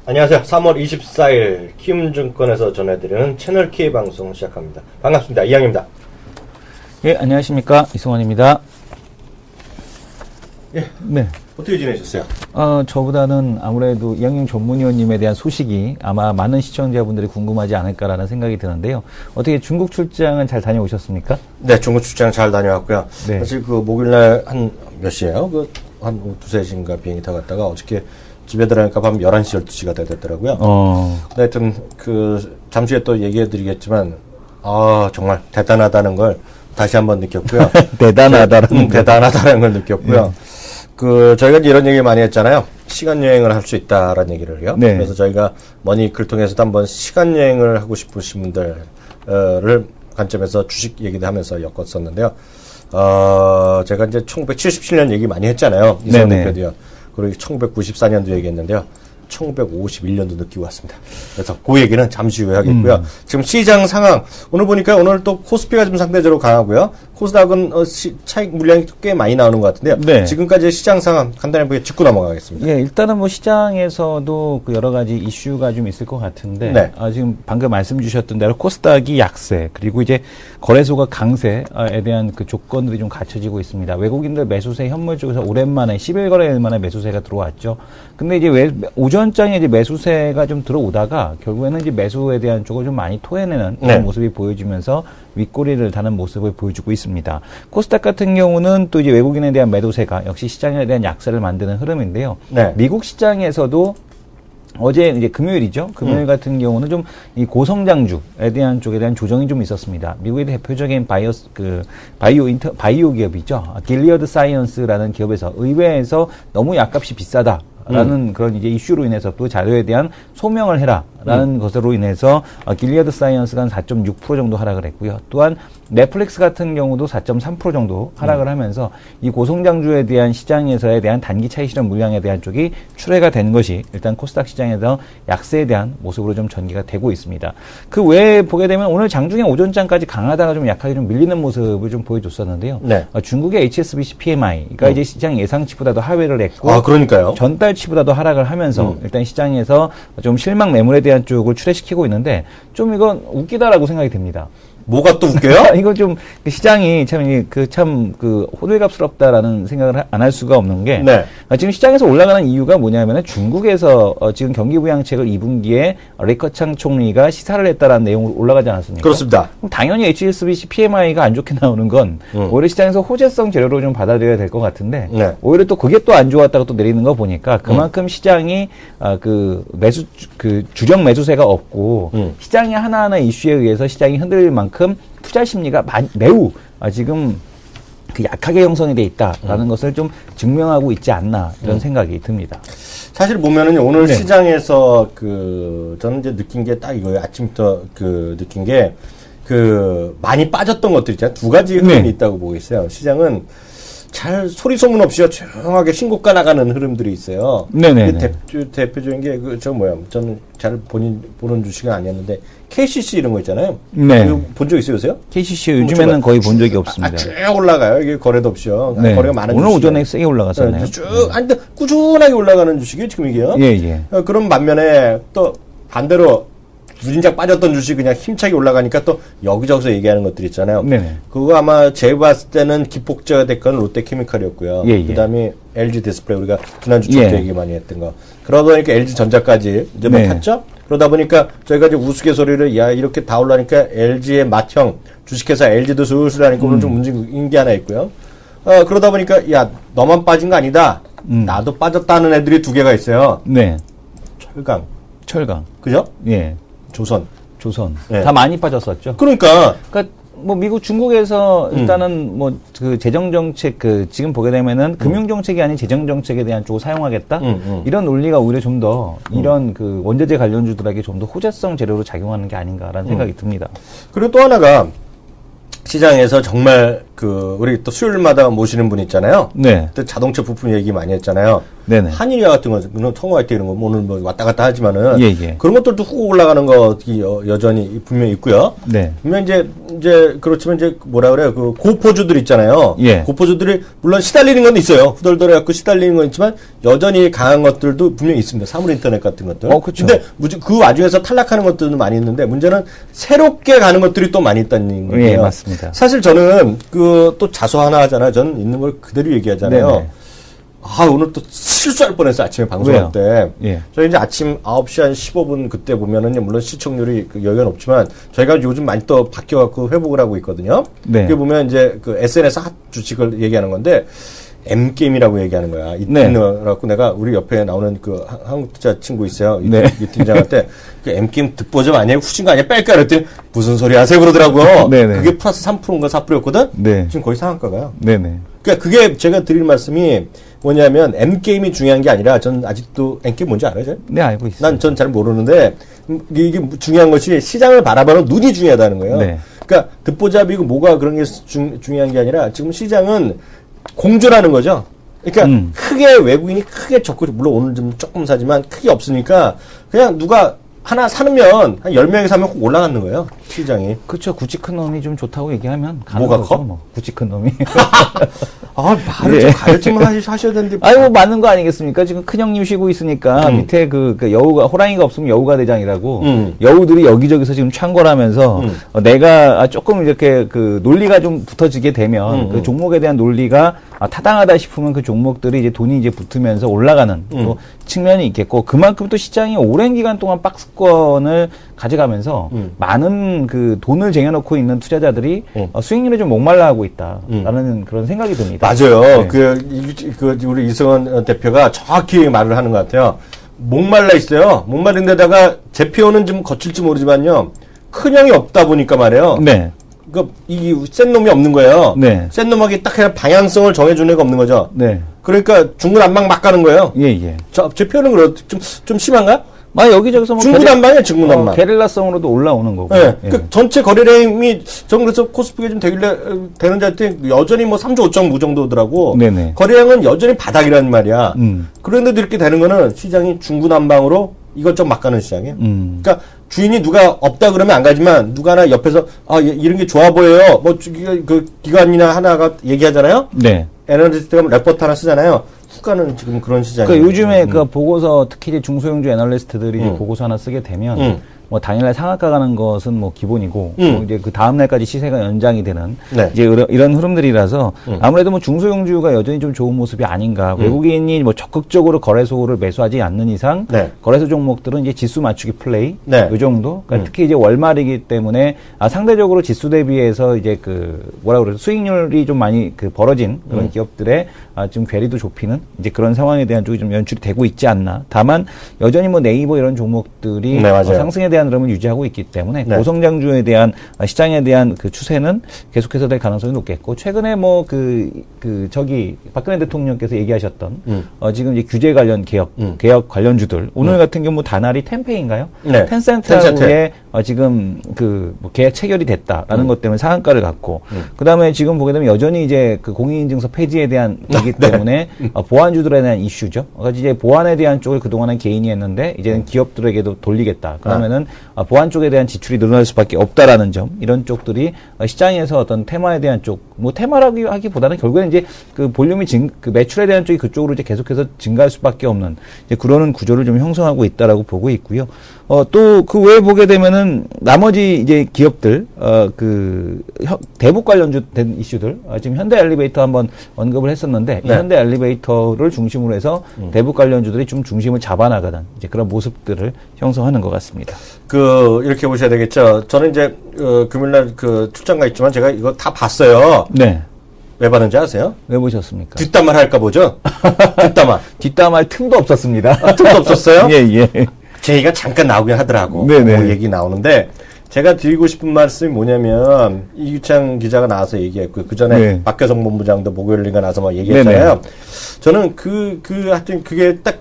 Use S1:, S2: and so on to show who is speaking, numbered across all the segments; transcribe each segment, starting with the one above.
S1: 안녕하세요. 3월 24일 키움증권에서 전해드리는 채널 K 방송 시작합니다. 반갑습니다. 이양입니다.
S2: 예, 안녕하십니까. 이승원입니다.
S1: 예.
S2: 네.
S1: 어떻게 지내셨어요?
S2: 저보다는 아무래도 이양용 전문위원님에 대한 소식이 아마 많은 시청자분들이 궁금하지 않을까라는 생각이 드는데요. 어떻게 중국 출장은 잘 다녀오셨습니까?
S1: 네, 중국 출장 잘 다녀왔고요.
S2: 네.
S1: 사실 목요일날 몇 시에요? 한 2-3시인가 비행기 타고 갔다가 어저께 집에 들어가니까 밤 11시, 12시가 되더라고요. 하여튼, 잠시 후에 또 얘기해 드리겠지만, 정말 대단하다는 걸 다시 한번 느꼈고요. 대단하다는 걸 느꼈고요. 저희가 이제 이런 얘기 많이 했잖아요. 시간여행을 할 수 있다라는 얘기를요.
S2: 네.
S1: 그래서 저희가 머니클 통해서도 한번 시간여행을 하고 싶으신 분들을 관점에서 주식 얘기도 하면서 엮었었는데요. 제가 이제 1977년 얘기 많이 했잖아요. 이승원 대표도요. 그리고 1994년도 얘기했는데요. 1951년도 느끼고 왔습니다. 그래서 그 얘기는 잠시 후에 하겠고요. 지금 시장 상황, 오늘 보니까 오늘 또 코스피가 좀 상대적으로 강하고요. 코스닥은 차익 물량이 꽤 많이 나오는 것 같은데요. 네. 지금까지의 시장 상황 간단히 보게 짚고 넘어가겠습니다.
S2: 예, 일단은 뭐 시장에서도 여러 가지 이슈가 좀 있을 것 같은데,
S1: 네.
S2: 지금 방금 말씀 주셨던 대로 코스닥이 약세, 그리고 이제 거래소가 강세에 대한 조건들이 좀 갖춰지고 있습니다. 외국인들 매수세 현물 쪽에서 오랜만에 11거래일 만에 매수세가 들어왔죠. 근데 이제 오전장에 이제 매수세가 좀 들어오다가 결국에는 이제 매수에 대한 쪽을 좀 많이 토해내는 그런 모습이 보여지면서 윗꼬리를 다는 모습을 보여주고 있습니다. 코스닥 같은 경우는 또 이제 외국인에 대한 매도세가 역시 시장에 대한 약세를 만드는 흐름인데요. 네. 미국 시장에서도 어제 이제 금요일이죠. 금요일 같은 경우는 좀 이 고성장주에 대한 쪽에 대한 조정이 좀 있었습니다. 미국의 대표적인 바이오 기업이죠. 길리어드 사이언스라는 기업에서 의회에서 너무 약값이 비싸다라는 그런 이제 이슈로 인해서 또 자료에 대한 소명을 해라라는 것으로 인해서 길리어드 사이언스가 한 4.6% 정도 하락을 했고요. 또한 넷플릭스 같은 경우도 4.3% 정도 하락을 하면서 이 고성장주에 대한 시장에서에 대한 단기 차익 실현 물량에 대한 쪽이 출회가 된 것이 일단 코스닥 시장에서 약세에 대한 모습으로 좀 전개가 되고 있습니다. 그 외에 보게 되면 오늘 장중에 오전장까지 강하다가 좀 약하게 좀 밀리는 모습을 좀 보여줬었는데요. 네. 중국의 HSBC PMI가 이제 시장 예상치보다도 하회를 했고,
S1: 그러니까요.
S2: 전달치보다도 하락을 하면서 일단 시장에서 좀 실망 매물에 대한 쪽을 출회시키고 있는데 좀 이건 웃기다라고 생각이 됩니다.
S1: 뭐가 또 웃겨요?
S2: 이거 좀 시장이 참 호들갑스럽다라는 생각을 안 할 수가 없는 게 네. 지금 시장에서 올라가는 이유가 뭐냐면은 중국에서 지금 경기 부양책을 2분기에 리커창 총리가 시사를 했다라는 내용으로 올라가지 않았습니까?
S1: 그렇습니다.
S2: 그럼 당연히 HSBC PMI가 안 좋게 나오는 건 오히려 시장에서 호재성 재료로 좀 받아들여야 될 것 같은데 네. 오히려 또 그게 또 안 좋았다가 또 내리는 거 보니까 그만큼 시장이 주력 매수세가 없고 시장의 하나하나 이슈에 의해서 시장이 흔들릴 만큼 투자 심리가 매우 지금 약하게 형성이 돼 있다라는 것을 좀 증명하고 있지 않나 이런 생각이 듭니다.
S1: 사실 보면은 오늘 시장에서 저는 이제 느낀 게 딱 이거예요. 아침부터 느낀 게 많이 빠졌던 것들 있잖아요. 두 가지 흐름이 있다고 보고 있어요. 시장은 잘 소리 소문 없이 조용하게 신고가 나가는 흐름들이 있어요. 네네. 대표적인 게 저는 잘 보는 주식은 아니었는데 KCC 이런 거 있잖아요. 네. 본 적 있으세요?
S2: KCC 요즘에는 거의 본 적이 없습니다.
S1: 쭉 올라가요. 이게 거래도 없이요. 네. 거래가 많은
S2: 오늘 오전에 세게 올라갔었네요.
S1: 근데 꾸준하게 올라가는 주식이 지금 이게요. 예. 그런 반면에 또 반대로 유진작 빠졌던 주식 그냥 힘차게 올라가니까 또 여기저기서 얘기하는 것들 있잖아요. 네네. 그거 아마 제가 봤을 때는 기폭제가 됐건 롯데케미칼이었고요. 그다음에 LG 디스플레이 우리가 지난주에 얘기 많이 했던 거. 그러다 보니까 LG전자까지 이제 탔죠. 그러다 보니까 저희가 이제 우스갯소리를 이렇게 다 올라니까 LG의 맏형 주식회사 LG도 슬슬 하니까 오늘 좀 움직인 게 하나 있고요. 그러다 보니까 너만 빠진 거 아니다. 나도 빠졌다는 애들이 두 개가 있어요. 네. 철강. 그죠?
S2: 예.
S1: 조선.
S2: 네. 다 많이 빠졌었죠.
S1: 그러니까
S2: 미국 중국에서 일단은 재정 정책 지금 보게 되면은 금융 정책이 아닌 재정 정책에 대한 쪽을 사용하겠다. 이런 논리가 오히려 좀 더 이런 원자재 관련주들에게 좀 더 호재성 재료로 작용하는 게 아닌가라는 생각이 듭니다.
S1: 그리고 또 하나가 시장에서 정말 우리 또 수요일마다 모시는 분 있잖아요.
S2: 네.
S1: 그때 자동차 부품 얘기 많이 했잖아요.
S2: 네네.
S1: 한일이와 같은 거는 통화할 때 이런 거, 오늘 뭐 왔다 갔다 하지만은.
S2: 예.
S1: 그런 것들도 훅 올라가는 거 여전히 분명히 있고요.
S2: 네.
S1: 분명 이제 그렇지만 이제 뭐라 그래요. 그 고포주들 있잖아요.
S2: 예.
S1: 고포주들이 물론 시달리는 건 있어요. 후덜덜해갖고 시달리는 건 있지만 여전히 강한 것들도 분명히 있습니다. 사물 인터넷 같은 것들.
S2: 그쵸.
S1: 근데 그 와중에서 탈락하는 것들도 많이 있는데 문제는 새롭게 가는 것들이 또 많이 있다는 거예요.
S2: 예, 맞습니다.
S1: 사실 저는 또 자수 하나 하잖아요. 저는 있는 걸 그대로 얘기하잖아요.
S2: 네네.
S1: 오늘 또 실수할 뻔했어요. 아침에 방송할 때.
S2: 예.
S1: 저희 이제 아침 9시 한 15분 그때 보면은 물론 시청률이 여유가 높지만 저희가 요즘 많이 또 바뀌어갖고 회복을 하고 있거든요.
S2: 네.
S1: 그게 보면 이제 그 SNS 핫 주식을 얘기하는 건데 M게임이라고 얘기하는 거야. 이틀이라고 내가 우리 옆에 나오는 그 한국투자 친구 있어요. 이 팀장한테 그 M게임 득보점 아니에요? 후진 거 아니에요? 뺄까? 그랬더니 무슨 소리 하세요? 그러더라고요.
S2: 네네.
S1: 그게 플러스 3%인가 4%였거든?
S2: 네.
S1: 지금 거의 상한가가요.
S2: 네네.
S1: 그러니까 그게 제가 드릴 말씀이 뭐냐면 M게임이 중요한 게 아니라 전 아직도 M게임 뭔지 알아요?
S2: 네, 알고 있어요.
S1: 난 전 잘 모르는데 이게 중요한 것이 시장을 바라보는 눈이 중요하다는 거예요.
S2: 네.
S1: 그러니까 듣보잡이고 뭐가 그런 게 중요한 게 아니라 지금 시장은 공존하는 거죠. 그러니까 크게 외국인이 크게 적고 물론 오늘 좀 조금 사지만 크게 없으니까 그냥 누가 하나 사면 한 10명이 사면 꼭 올라가는 거예요. 시장이.
S2: 그렇죠. 구찌 큰 놈이 좀 좋다고 얘기하면 가는
S1: 뭐가
S2: 거죠.
S1: 커?
S2: 뭐. 구찌 큰 놈이.
S1: 말을 좀 가르치면 하셔야 되는데.
S2: 뭐 맞는 거 아니겠습니까? 지금 큰 형님 쉬고 있으니까 밑에 그 여우가, 호랑이가 없으면 여우가 대장이라고 여우들이 여기저기서 지금 창궐하면서 내가 조금 이렇게 그 논리가 좀 붙어지게 되면 그 종목에 대한 논리가 타당하다 싶으면 그 종목들이 이제 돈이 이제 붙으면서 올라가는 또 측면이 있겠고 그만큼 또 시장이 오랜 기간 동안 박스권을 가져가면서 많은 그 돈을 쟁여놓고 있는 투자자들이 수익률에 좀 목말라하고 있다라는 그런 생각이 듭니다.
S1: 맞아요.
S2: 네.
S1: 우리 이승원 대표가 정확히 말을 하는 것 같아요. 목말라 있어요. 목마른 데다가 제표는 좀 거칠지 모르지만요. 큰 형이 없다 보니까 말이에요.
S2: 네.
S1: 센 놈이 없는 거예요.
S2: 네.
S1: 센 놈하게 딱 그냥 방향성을 정해주는 애가 없는 거죠.
S2: 네.
S1: 그러니까 중구난방 막 가는 거예요.
S2: 예.
S1: 제표는 좀 심한가?
S2: 여기저기서 뭐
S1: 중구난방이야, 중구난방.
S2: 게릴라성으로도 올라오는 거고.
S1: 네.
S2: 예.
S1: 전체 거래량이, 전 그래서 코스피가 좀 되는 자한테 여전히 뭐 3조 5정 정도더라고.
S2: 네네.
S1: 거래량은 여전히 바닥이란 말이야. 그런데도 이렇게 되는 거는 시장이 중구난방으로 이것저것 막 가는 시장이에요. 그러니까 주인이 누가 없다 그러면 안 가지만 누가 하나 옆에서 이런 게 좋아 보여요. 뭐 그 기관이나 하나가 얘기하잖아요.
S2: 네.
S1: 애널리스트가 레포트 하나 쓰잖아요. 국가는 지금 그런 시장이에요.
S2: 그러니까 요즘에 그 보고서 특히 이제 중소형주 애널리스트들이 이제 보고서 하나 쓰게 되면 뭐 당일날 상한가 가는 것은 뭐 기본이고 뭐 이제 그 다음 날까지 시세가 연장이 되는
S1: 네.
S2: 이제 이런 흐름들이라서 아무래도 뭐 중소형주가 여전히 좀 좋은 모습이 아닌가. 외국인이 뭐 적극적으로 거래소를 매수하지 않는 이상
S1: 네.
S2: 거래소 종목들은 이제 지수 맞추기 플레이
S1: 네.
S2: 요 정도. 그러니까 특히 이제 월말이기 때문에 상대적으로 지수 대비해서 이제 그 뭐라 그래서 수익률이 좀 많이 그 벌어진 그런 기업들의 좀 괴리도 좁히는 이제 그런 상황에 대한 쪽이 좀 연출이 되고 있지 않나. 다만 여전히 뭐 네이버 이런 종목들이
S1: 네,
S2: 상승에 대한 흐름을 유지하고 있기 때문에
S1: 네.
S2: 고성장주에 대한 시장에 대한 그 추세는 계속해서 될 가능성이 높겠고 최근에 뭐 저기 박근혜 대통령께서 얘기하셨던 지금 이제 규제 관련 개혁 관련주들 오늘 같은 경우 다날이 텐페이인가요?
S1: 네.
S2: 텐센트하고의 지금 뭐 계약 체결이 됐다라는 것 때문에 상한가를 갖고 그다음에 지금 보게 되면 여전히 이제 그 공인인증서 폐지에 대한 이기 때문에 보안주들에 대한 이슈죠. 그러니까 이제 보안에 대한 쪽을 그동안은 개인이 했는데 이제는 기업들에게도 돌리겠다. 그러면은 보안 쪽에 대한 지출이 늘어날 수밖에 없다라는 점 이런 쪽들이 시장에서 어떤 테마에 대한 쪽 뭐 테마라고 하기보다는 결국에는 이제 그 볼륨이 그 매출에 대한 쪽이 그쪽으로 이제 계속해서 증가할 수밖에 없는 이제 그러는 구조를 좀 형성하고 있다라고 보고 있고요. 또 그 외에 보게 되면은 나머지 이제 기업들 그 대북 관련주 된 이슈들 지금 현대 엘리베이터 한번 언급을 했었는데 이 현대 엘리베이터를 중심으로 해서 대북 관련주들이 좀 중심을 잡아나가는 이제 그런 모습들을 형성하는 것 같습니다.
S1: 이렇게 보셔야 되겠죠. 저는 이제 금요일날 그 출장가 있지만 제가 이거 다 봤어요.
S2: 네.
S1: 왜 봤는지 아세요?
S2: 왜 보셨습니까?
S1: 뒷담화 할까 보죠.
S2: 뒷담화할 틈도 없었습니다.
S1: 틈도 없었어요?
S2: 예.
S1: 제이가 잠깐 나오긴 하더라고.
S2: 네네.
S1: 뭐 얘기 나오는데 제가 드리고 싶은 말씀이 뭐냐면 이규창 기자가 나와서 얘기했고 그 전에 네. 박효성 본부장도 목요일인가 나와서 막 얘기했잖아요. 네네. 저는 하여튼 그게 딱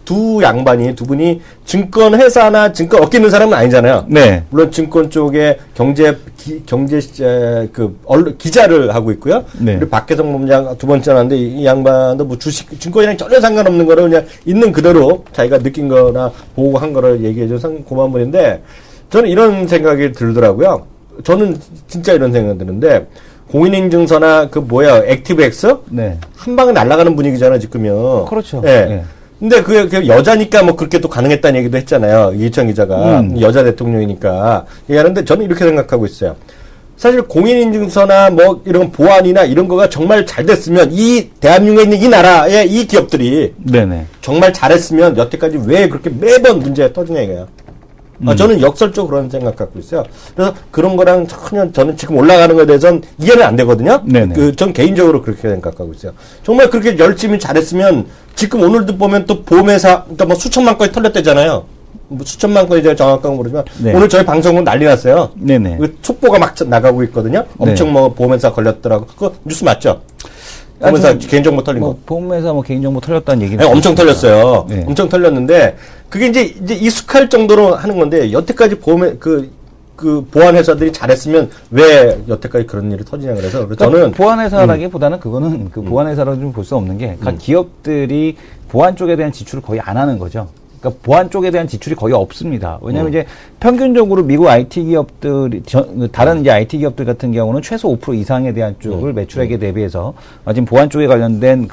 S1: 두 양반이 두 분이 증권 회사나 증권 업계 있는 사람은 아니잖아요. 네. 물론 증권 쪽에 기자를 하고 있고요. 네. 그리고 박효성 본부장 두 번째 하는데 이 양반도 뭐 증권이랑 전혀 상관없는 거를 그냥 있는 그대로 자기가 느낀 거나 보고 한 거를 얘기해줘서 고마운 분인데 저는 이런 생각이 들더라고요. 저는 진짜 이런 생각이 드는데 공인인증서나 액티브엑스? 네. 한 방에 날아가는 분위기잖아요, 지금요.
S2: 그렇죠.
S1: 예. 네. 근데 그게 여자니까 뭐 그렇게 또 가능했다는 얘기도 했잖아요. 이규창 기자가. 여자 대통령이니까. 얘기하는데 저는 이렇게 생각하고 있어요. 사실 공인인증서나 뭐 이런 보안이나 이런 거가 정말 잘 됐으면 이 대한민국에 있는 이 나라의 이 기업들이 네네. 정말 잘했으면 여태까지 왜 그렇게 매번 문제가 터지냐 이거예요. 저는 역설적으로 그런 생각 갖고 있어요. 그래서 그런 거랑 전혀 저는 지금 올라가는 거에 대해서는 이해는 안 되거든요. 전 개인적으로 그렇게 생각하고 있어요. 정말 그렇게 열심히 잘했으면 지금 오늘도 보면 또 보험회사, 그러니까 뭐 수천만 건이 털렸대잖아요. 뭐 수천만 건이 제가 정확하게 모르지만 네. 오늘 저희 방송은 난리 났어요. 네네. 촉보가 막 나가고 있거든요. 엄청 네. 뭐 보험회사 걸렸더라고. 그거 뉴스 맞죠? 보험회사 개인정보 털린 거.
S2: 보험회사 개인정보 털렸다는 얘기는.
S1: 네, 엄청 털렸어요. 네. 엄청 털렸는데, 그게 이제 익숙할 정도로 하는 건데, 여태까지 보안회사들이 잘했으면 왜 여태까지 그런 일이 터지냐 그래서. 저는.
S2: 보안회사라기보다는 그거는 보안회사라고 좀 볼 수 없는 게, 각 기업들이 보안 쪽에 대한 지출을 거의 안 하는 거죠. 그러니까 보안 쪽에 대한 지출이 거의 없습니다. 왜냐하면 이제 평균적으로 미국 IT 기업들이 다른 이제 IT 기업들 같은 경우는 최소 5% 이상에 대한 쪽을 매출액에 대비해서 지금 보안 쪽에 관련된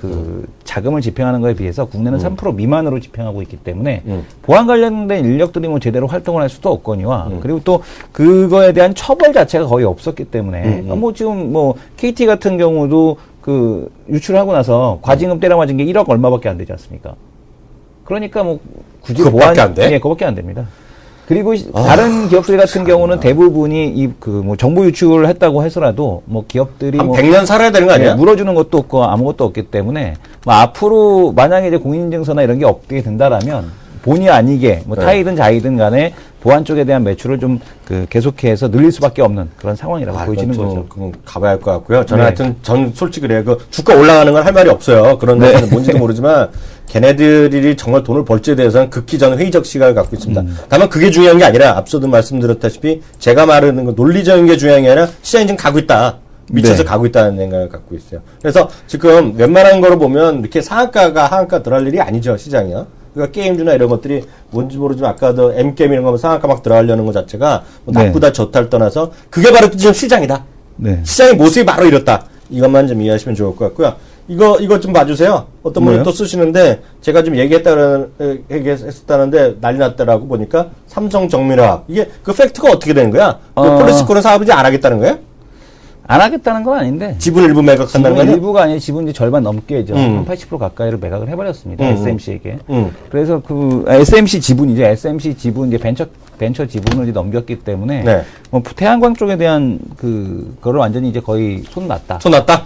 S2: 자금을 집행하는 것에 비해서 국내는 3% 미만으로 집행하고 있기 때문에 보안 관련된 인력들이 뭐 제대로 활동을 할 수도 없거니와 그리고 또 그거에 대한 처벌 자체가 거의 없었기 때문에 뭐 지금 뭐 KT 같은 경우도 유출하고 나서 과징금 때려 맞은 게 1억 얼마밖에 안 되지 않습니까? 그러니까 뭐 굳이
S1: 그것밖에 안 돼?
S2: 예, 그것밖에 안 됩니다. 그리고 다른 기업들 같은 경우는 대부분이 뭐 정보 유출을 했다고 해서라도 뭐 기업들이
S1: 한 100년 살아야 되는 거 아니야?
S2: 물어주는 것도 없고 아무것도 없기 때문에 뭐 앞으로 만약에 이제 공인인증서나 이런 게 없게 된다라면 본의 아니게 뭐 타이든 자이든 간에 보안 쪽에 대한 매출을 좀 계속해서 늘릴 수밖에 없는 그런 상황이라고 보여지는 거죠.
S1: 그건 가봐야 할 것 같고요. 저는 하여튼 전 솔직히 그래요. 주가 올라가는 건 할 말이 없어요. 그런 데는 뭔지도 모르지만 걔네들이 정말 돈을 벌지에 대해서는 극히 저는 회의적 시각을 갖고 있습니다. 다만 그게 중요한 게 아니라 앞서도 말씀드렸다시피 제가 말하는 건 논리적인 게 중요한 게 아니라 시장이 지금 가고 있다. 미쳐서 가고 있다는 생각을 갖고 있어요. 그래서 지금 웬만한 거로 보면 이렇게 상한가가 하한가 들어갈 일이 아니죠, 시장이요. 그러니까 게임주나 이런 것들이 뭔지 모르지만 아까도 M게임 이런 거 상한가 막 들어가려는 것 자체가 뭐 나쁘다 좋다를 떠나서 그게 바로 지금 시장이다. 네. 시장의 모습이 바로 이렇다. 이것만 좀 이해하시면 좋을 것 같고요. 이거 좀 봐주세요. 어떤 분이 또 쓰시는데 제가 좀 얘기했다는데 난리 났다라고 보니까 삼성 정밀화학 이게 그 팩트가 어떻게 되는 거야? 폴리스코는 사업을 이제 안 하겠다는 거예요?
S2: 안 하겠다는 건 아닌데.
S1: 지분 일부 매각한다는 거예요?
S2: 일부가 아니라 지분 이제 절반 넘게죠. 한 80% 가까이를 매각을 해버렸습니다. SMC에게. 그래서 SMC 지분이죠. SMC 지분 이제 벤처 지분을 이제 넘겼기 때문에. 네. 뭐 태양광 쪽에 대한 그거를 완전히 이제 거의 손 놨다.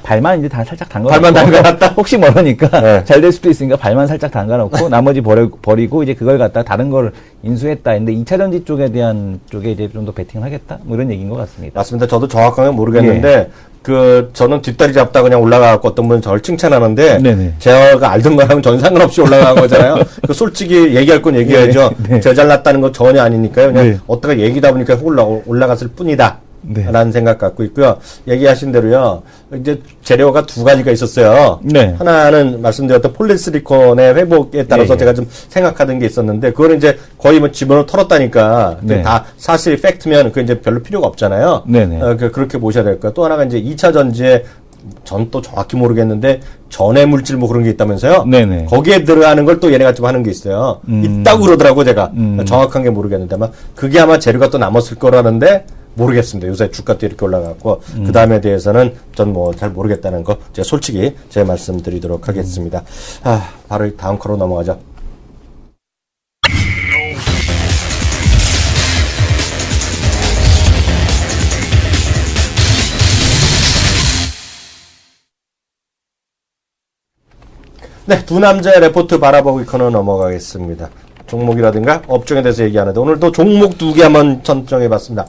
S2: 발만 이제 다 살짝 담가놓고.
S1: 발만 담가놨다?
S2: 혹시 모르니까. 네. 잘 될 수도 있으니까 발만 살짝 담가놓고 나머지 버리고 이제 그걸 갖다 다른 걸 인수했다. 근데 2차 전지 쪽에 이제 좀 더 베팅을 하겠다. 뭐 이런 얘기인 것 같습니다.
S1: 맞습니다. 저도 정확하게 모르겠는데. 저는 뒷다리 잡다 그냥 올라가고 어떤 분은 저를 칭찬하는데, 네네. 제가 알던 거랑은 전혀 상관없이 올라간 거잖아요. 솔직히 얘기할 건 얘기해야죠. 네. 제가 잘났다는 건 전혀 아니니까요. 그냥 어떻게 얘기다 보니까 올라갔을 뿐이다. 네. 라는 생각 갖고 있고요. 얘기하신 대로요. 이제 재료가 두 가지가 있었어요. 네. 하나는 말씀드렸던 폴리시리콘의 회복에 따라서 제가 좀 생각하던 게 있었는데 그거는 이제 거의 뭐 지분을 털었다니까 다 사실 팩트면 그 이제 별로 필요가 없잖아요. 그렇게 보셔야 될 거예요. 또 하나가 이제 2차 전지에 전 또 정확히 모르겠는데 전해 물질 뭐 그런 게 있다면서요? 네네. 거기에 들어가는 걸 또 얘네가 좀 하는 게 있어요. 있다고 그러더라고 제가. 정확한 게 모르겠는데 아마 그게 아마 재료가 또 남았을 거라는데 모르겠습니다. 요새 주가도 이렇게 올라갔고 그 다음에 대해서는 전 뭐 잘 모르겠다는 거 제가 솔직히 제 말씀드리도록 하겠습니다. 바로 다음 코로 넘어가죠. 네, 두 남자의 레포트 바라보기 코너 넘어가겠습니다. 종목이라든가 업종에 대해서 얘기하는데 오늘 또 종목 2개 한번 선정해봤습니다.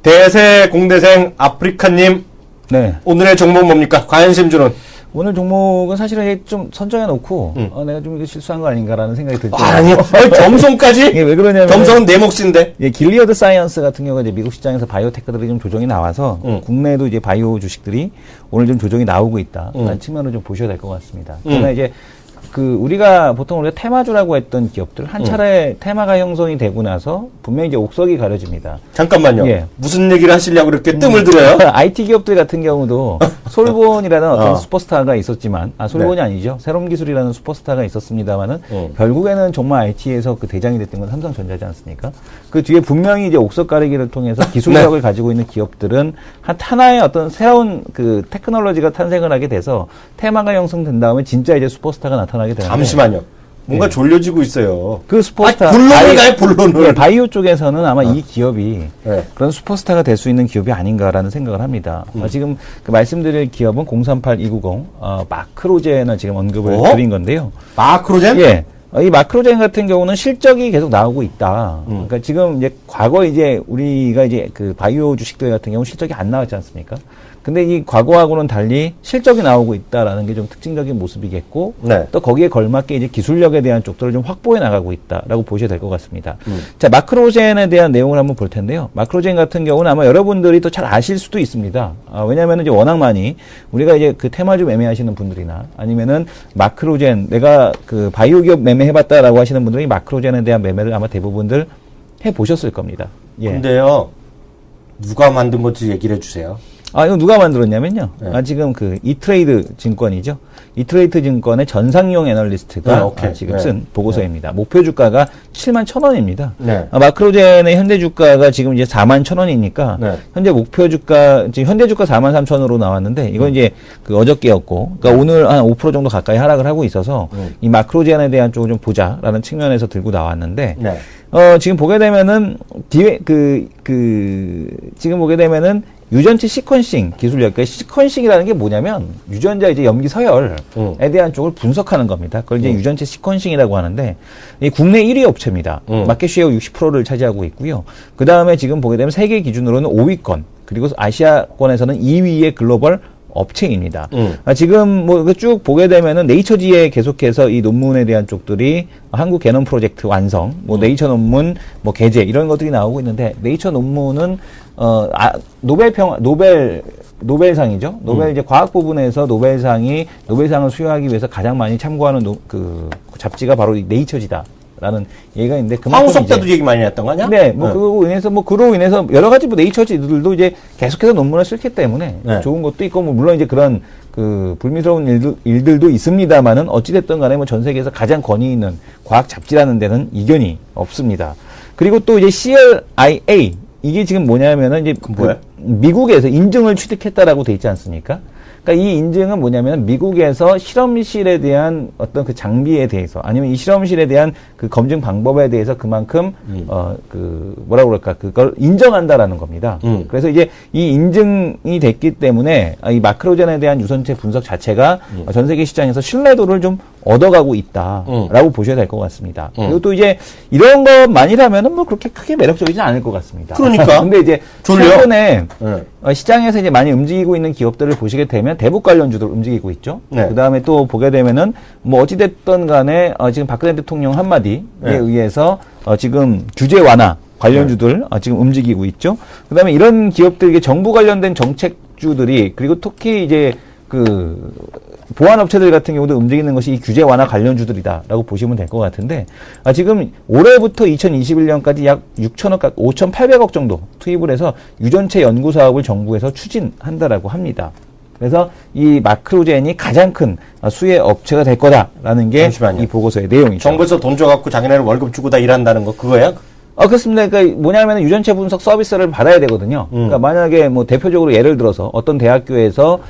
S1: 대세 공대생 아프리카님. 네. 오늘의 종목 뭡니까? 관심주는?
S2: 오늘 종목은 사실은 좀 선정해놓고 내가 좀 이거 실수한 거 아닌가라는 생각이 들죠.
S1: 아니요. 겸손까지?
S2: 이게 왜 그러냐면
S1: 겸손은 내 몫인데.
S2: 예, 길리어드 사이언스 같은 경우가 이제 미국 시장에서 바이오테크들이 좀 조정이 나와서 국내에도 이제 바이오 주식들이 오늘 좀 조정이 나오고 있다라는 측면을 좀 보셔야 될 것 같습니다. 그러나 이제 우리가 테마주라고 했던 기업들 한 차례 테마가 형성이 되고 나서 분명히 이제 옥석이 가려집니다.
S1: 잠깐만요. 예. 무슨 얘기를 하시려고 그렇게 뜸을 들여요?
S2: IT 기업들 같은 경우도 솔본이라는 어떤 슈퍼스타가 있었지만, 솔본이 네. 아니죠. 새롬기술이라는 슈퍼스타가 있었습니다만은 결국에는 정말 IT에서 그 대장이 됐던 건 삼성전자지 않습니까? 그 뒤에 분명히 이제 옥석 가리기를 통해서 기술력을 네. 가지고 있는 기업들은 하나의 어떤 새로운 그 테크놀로지가 탄생을 하게 돼서 테마가 형성된 다음에 진짜 이제 슈퍼스타가 나타나게 되는데.
S1: 잠시만요. 뭔가 네. 졸려지고 있어요.
S2: 그 슈퍼스타.
S1: 본론을 가요, 본론을.
S2: 네, 바이오 쪽에서는 아마 이 기업이 네. 그런 슈퍼스타가 될 수 있는 기업이 아닌가라는 생각을 합니다. 지금 그 말씀드릴 기업은 038290, 마크로젠을 지금 언급을 드린 건데요.
S1: 마크로젠?
S2: 예. 이 마크로젠 같은 경우는 실적이 계속 나오고 있다. 그러니까 지금 이제 과거 이제 우리가 이제 그 바이오 주식들 같은 경우 실적이 안 나왔지 않습니까? 근데 이 과거하고는 달리 실적이 나오고 있다라는 게 좀 특징적인 모습이겠고, 네. 또 거기에 걸맞게 이제 기술력에 대한 쪽들을 좀 확보해 나가고 있다라고 보셔야 될 것 같습니다. 자, 마크로젠에 대한 내용을 한번 볼 텐데요. 마크로젠 같은 경우는 아마 여러분들이 또 잘 아실 수도 있습니다. 왜냐하면 이제 워낙 많이 우리가 이제 그 테마주 매매하시는 분들이나 아니면은 마크로젠 내가 그 바이오 기업 매매해봤다라고 하시는 분들이 마크로젠에 대한 매매를 아마 대부분들 해보셨을 겁니다.
S1: 예. 근데요, 누가 만든 건지 얘기를 해주세요.
S2: 이거 누가 만들었냐면요. 네. 지금 그 이트레이드 증권이죠. 이트레이드 증권의 전상용 애널리스트가 지금 쓴 보고서입니다. 목표 주가가 71,000원입니다. 네. 마크로젠의 현대 주가가 지금 이제 41,000원이니까 네. 현재 목표 주가 지금 현대 주가 43,000원으로 나왔는데 이건 이제 그 어저께였고 그러니까 오늘 한 5% 정도 가까이 하락을 하고 있어서 이 마크로젠에 대한 쪽을 좀 보자라는 측면에서 들고 나왔는데 네. 지금 보게 되면은 지금 보게 되면은 유전체 시퀀싱 기술력, 그러니까 시퀀싱이라는 게 뭐냐면 유전자 이제 염기 서열에 대한 쪽을 분석하는 겁니다. 그걸 이제 유전체 시퀀싱이라고 하는데 이 국내 1위 업체입니다. 마켓 쉐어 60%를 차지하고 있고요. 그 다음에 지금 보게 되면 세계 기준으로는 5위권, 그리고 아시아권에서는 2위의 글로벌 업체입니다. 지금 뭐 쭉 보게 되면은 네이처지에 계속해서 이 논문에 대한 쪽들이 한국 개념 프로젝트 완성, 뭐 네이처 논문, 뭐 게재 이런 것들이 나오고 있는데 네이처 논문은 노벨상이죠. 노벨 이제 과학 부분에서 노벨상을 수여하기 위해서 가장 많이 참고하는 그 잡지가 바로 이 네이처지다. 라는 얘기가 있는데
S1: 황우석 때도 얘기 많이 했던 거 아니야?
S2: 네, 그로 인해서 여러 가지 네이처지들도 이제 계속해서 논문을 쓰기 때문에 네. 좋은 것도 있고 물론 이제 그런 그 불미스러운 일들도 있습니다만은 어찌됐든 간에 전 세계에서 가장 권위 있는 과학 잡지라는 데는 이견이 없습니다. 그리고 또 이제 CLIA 이게 지금 뭐냐면은 이제 미국에서 인증을 취득했다라고 돼 있지 않습니까? 그러니까 이 인증은 뭐냐면 미국에서 실험실에 대한 어떤 그 장비에 대해서 아니면 이 실험실에 대한 그 검증 방법에 대해서 그만큼 그걸 인정한다라는 겁니다. 그래서 이제 이 인증이 됐기 때문에 이 마크로젠에 대한 유전체 분석 자체가 전 세계 시장에서 신뢰도를 좀 얻어가고 있다라고 보셔야 될 것 같습니다. 그리고 또 이제 이런 것만이라면은 뭐 그렇게 크게 매력적이지 않을 것 같습니다.
S1: 그러니까.
S2: 근데 이제 최근에 시장에서 이제 많이 움직이고 있는 기업들을 보시게 되면 대북 관련주들 움직이고 있죠. 네. 그 다음에 또 보게 되면은 뭐 어찌됐든 간에 지금 박근혜 대통령 한마디에 의해서 지금 규제 완화 관련주들 지금 움직이고 있죠. 그 다음에 이런 기업들, 이게 정부 관련된 정책주들이 그리고 특히 이제 그 보안업체들 같은 경우도 움직이는 것이 이 규제 완화 관련주들이다라고 보시면 될 것 같은데 지금 올해부터 2021년까지 약 6천억, 5,800억 정도 투입을 해서 유전체 연구 사업을 정부에서 추진한다라고 합니다. 그래서 이 마크로젠이 가장 큰 수혜 업체가 될 거다라는 게 이 보고서의 내용이죠.
S1: 정부에서 돈 줘갖고 자기네는 월급 주고 다 일한다는 거 그거야?
S2: 그렇습니다. 그러니까 뭐냐면 유전체 분석 서비스를 받아야 되거든요. 그러니까 만약에 뭐 대표적으로 예를 들어서 어떤 대학교에서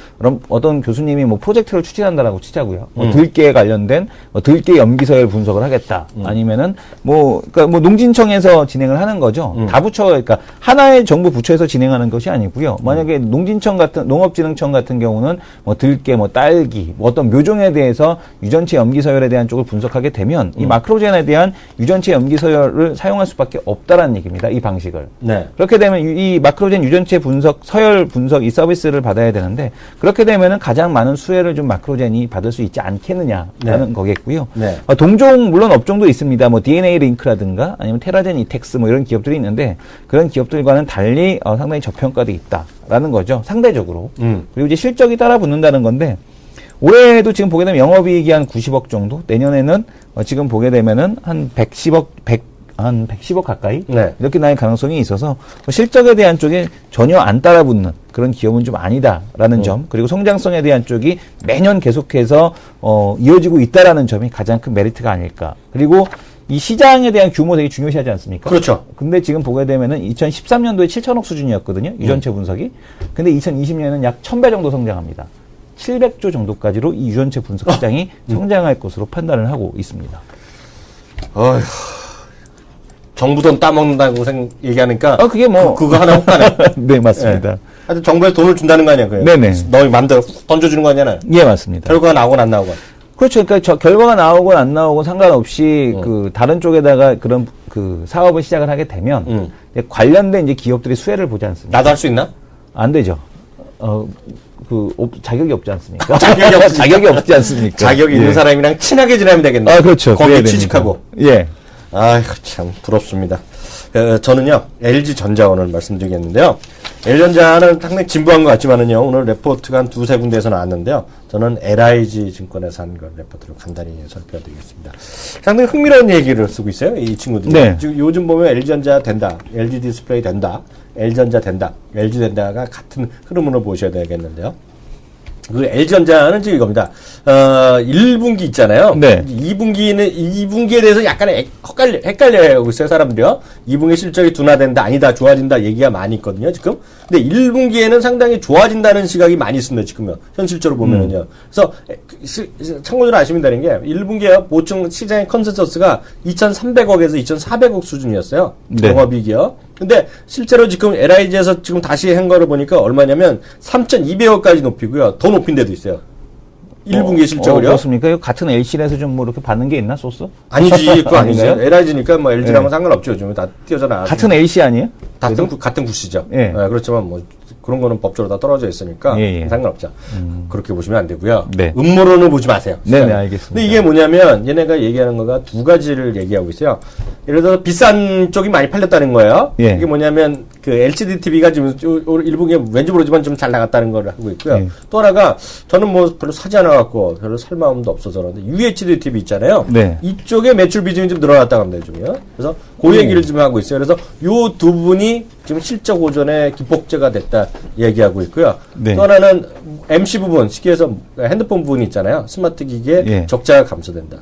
S2: 어떤 교수님이 뭐 프로젝트를 추진한다라고 치자고요. 뭐 들깨에 관련된 들깨 염기서열 분석을 하겠다. 아니면은 그러니까 농진청에서 진행을 하는 거죠. 다 그러니까 하나의 정부 부처에서 진행하는 것이 아니고요. 만약에 농진청 같은 농업진흥청 같은 경우는 뭐 들깨, 뭐 딸기, 뭐 어떤 묘종에 대해서 유전체 염기서열에 대한 쪽을 분석하게 되면 이 마크로젠에 대한 유전체 염기서열을 사용할 수밖에 없다라는 얘기입니다. 이 방식을.
S1: 네.
S2: 그렇게 되면 이 마크로젠 유전체 분석, 서열 분석 이 서비스를 받아야 되는데 그렇게 되면은 가장 많은 수혜를 좀 마크로젠이 받을 수 있지 않겠느냐라는 거겠고요.
S1: 네.
S2: 동종 물론 업종도 있습니다. 뭐 DNA 링크라든가 아니면 테라젠 이텍스 뭐 이런 기업들이 있는데 그런 기업들과는 달리 상당히 저평가돼 있다라는 거죠. 상대적으로. 그리고 이제 실적이 따라 붙는다는 건데 올해도 지금 보게 되면 영업이익이 한 90억 정도, 내년에는 지금 보게 되면은 한 110억 가까이
S1: 네.
S2: 이렇게 나올 가능성이 있어서 실적에 대한 쪽에 전혀 안 따라붙는 그런 기업은 좀 아니다라는 점, 그리고 성장성에 대한 쪽이 매년 계속해서 이어지고 있다라는 점이 가장 큰 메리트가 아닐까. 그리고 이 시장에 대한 규모 되게 중요시하지 않습니까?
S1: 그렇죠.
S2: 근데 지금 보게 되면은 2013년도에 7천억 수준이었거든요. 유전체 분석이. 근데 2020년에는 약 1000배 정도 성장합니다. 700조 정도까지로 이 유전체 분석 시장이 성장할 것으로 판단을 하고 있습니다.
S1: 어휴, 정부 돈 따먹는다고 얘기하니까.
S2: 그게 뭐.
S1: 그거 하나 혹하네.
S2: 네, 맞습니다.
S1: 네. 하여튼 정부에 돈을 준다는 거 아니야, 그게.
S2: 네네.
S1: 너희 맘대로 던져주는 거 아니야?
S2: 예, 맞습니다.
S1: 결과가 나오건 안 나오건.
S2: 그렇죠. 그러니까 결과가 나오건 안 나오건 상관없이 다른 쪽에다가 그런 사업을 시작을 하게 되면 관련된 이제 기업들이 수혜를 보지 않습니까?
S1: 나도 할 수 있나?
S2: 안 되죠. 자격이 없지 않습니까?
S1: 자격이
S2: 없지 않습니까?
S1: 자격이 있는 사람이랑 친하게 지내면 되겠네.
S2: 그렇죠.
S1: 거기에 취직하고.
S2: 예.
S1: 아휴, 참, 부럽습니다. 저는요, LG전자원을 말씀드리겠는데요. LG전자는 상당히 진부한 것 같지만은요, 오늘 레포트가 한 두세 군데에서 나왔는데요. 저는 LIG 증권에서 한 걸 레포트를 간단히 살펴드리겠습니다. 상당히 흥미로운 얘기를 쓰고 있어요, 이 친구들이.
S2: 네.
S1: 지금 요즘 보면 LG전자 된다, LG 디스플레이 된다, LG전자 된다, LG 된다가 같은 흐름으로 보셔야 되겠는데요. 그 LG전자는 지금 이겁니다. 1분기 있잖아요.
S2: 네.
S1: 2분기에 대해서 약간 헷갈려하고 있어요, 사람들이요. 2분기 실적이 둔화된다, 아니다, 좋아진다 얘기가 많이 있거든요, 지금. 근데 1분기에는 상당히 좋아진다는 시각이 많이 있습니다, 지금요. 현실적으로 보면은요. 그래서, 참고적으로 아시면 되는 게, 1분기에 보충 시장의 컨센서스가 2,300억에서 2,400억 수준이었어요.
S2: 네.
S1: 영업이익이요. 근데 실제로 지금 LIG에서 지금 다시 한 거를 보니까 얼마냐면 3,200억까지 높이고요. 더 높인 데도 있어요. 1분기 실적을요.
S2: 그렇습니까? 같은 LC에서 좀 뭐 이렇게 받는 게 있나, 소스?
S1: 아니지, 그거 아니죠.
S2: 아닌가요?
S1: LIG니까 뭐 LG랑은 상관없죠. 요즘 다 뛰어잖아.
S2: 같은 LC 아니에요?
S1: 같은 구시죠.
S2: 예.
S1: 그렇지만 뭐 그런 거는 법적으로 다 떨어져 있으니까 상관없죠. 그렇게 보시면 안 되고요.
S2: 네.
S1: 음모론을 보지 마세요.
S2: 네네, 알겠습니다.
S1: 근데 이게 뭐냐면 얘네가 얘기하는 거가 두 가지를 얘기하고 있어요. 예를 들어서 비싼 쪽이 많이 팔렸다는 거예요.
S2: 예.
S1: 이게 뭐냐면 그 LCD TV가 지금 일본에 왠지 모르지만 좀 잘 나갔다는 걸 하고 있고요.
S2: 예.
S1: 또 하나가 저는 뭐 별로 사지 않아 갖고 별로 살 마음도 없어서 그런데 UHD TV 있잖아요.
S2: 네.
S1: 이쪽에 매출 비중이 좀 늘어났다고 합니다, 요즘요. 그래서 그 얘기를 좀 하고 있어요. 그래서 요 두 분이 지금 실적 오전에 기폭제가 됐다 얘기하고 있고요.
S2: 네.
S1: 또 하나는 MC 부분, 쉽게해서 핸드폰 부분이 있잖아요. 스마트 기기에
S2: 예.
S1: 적자가 감소된다.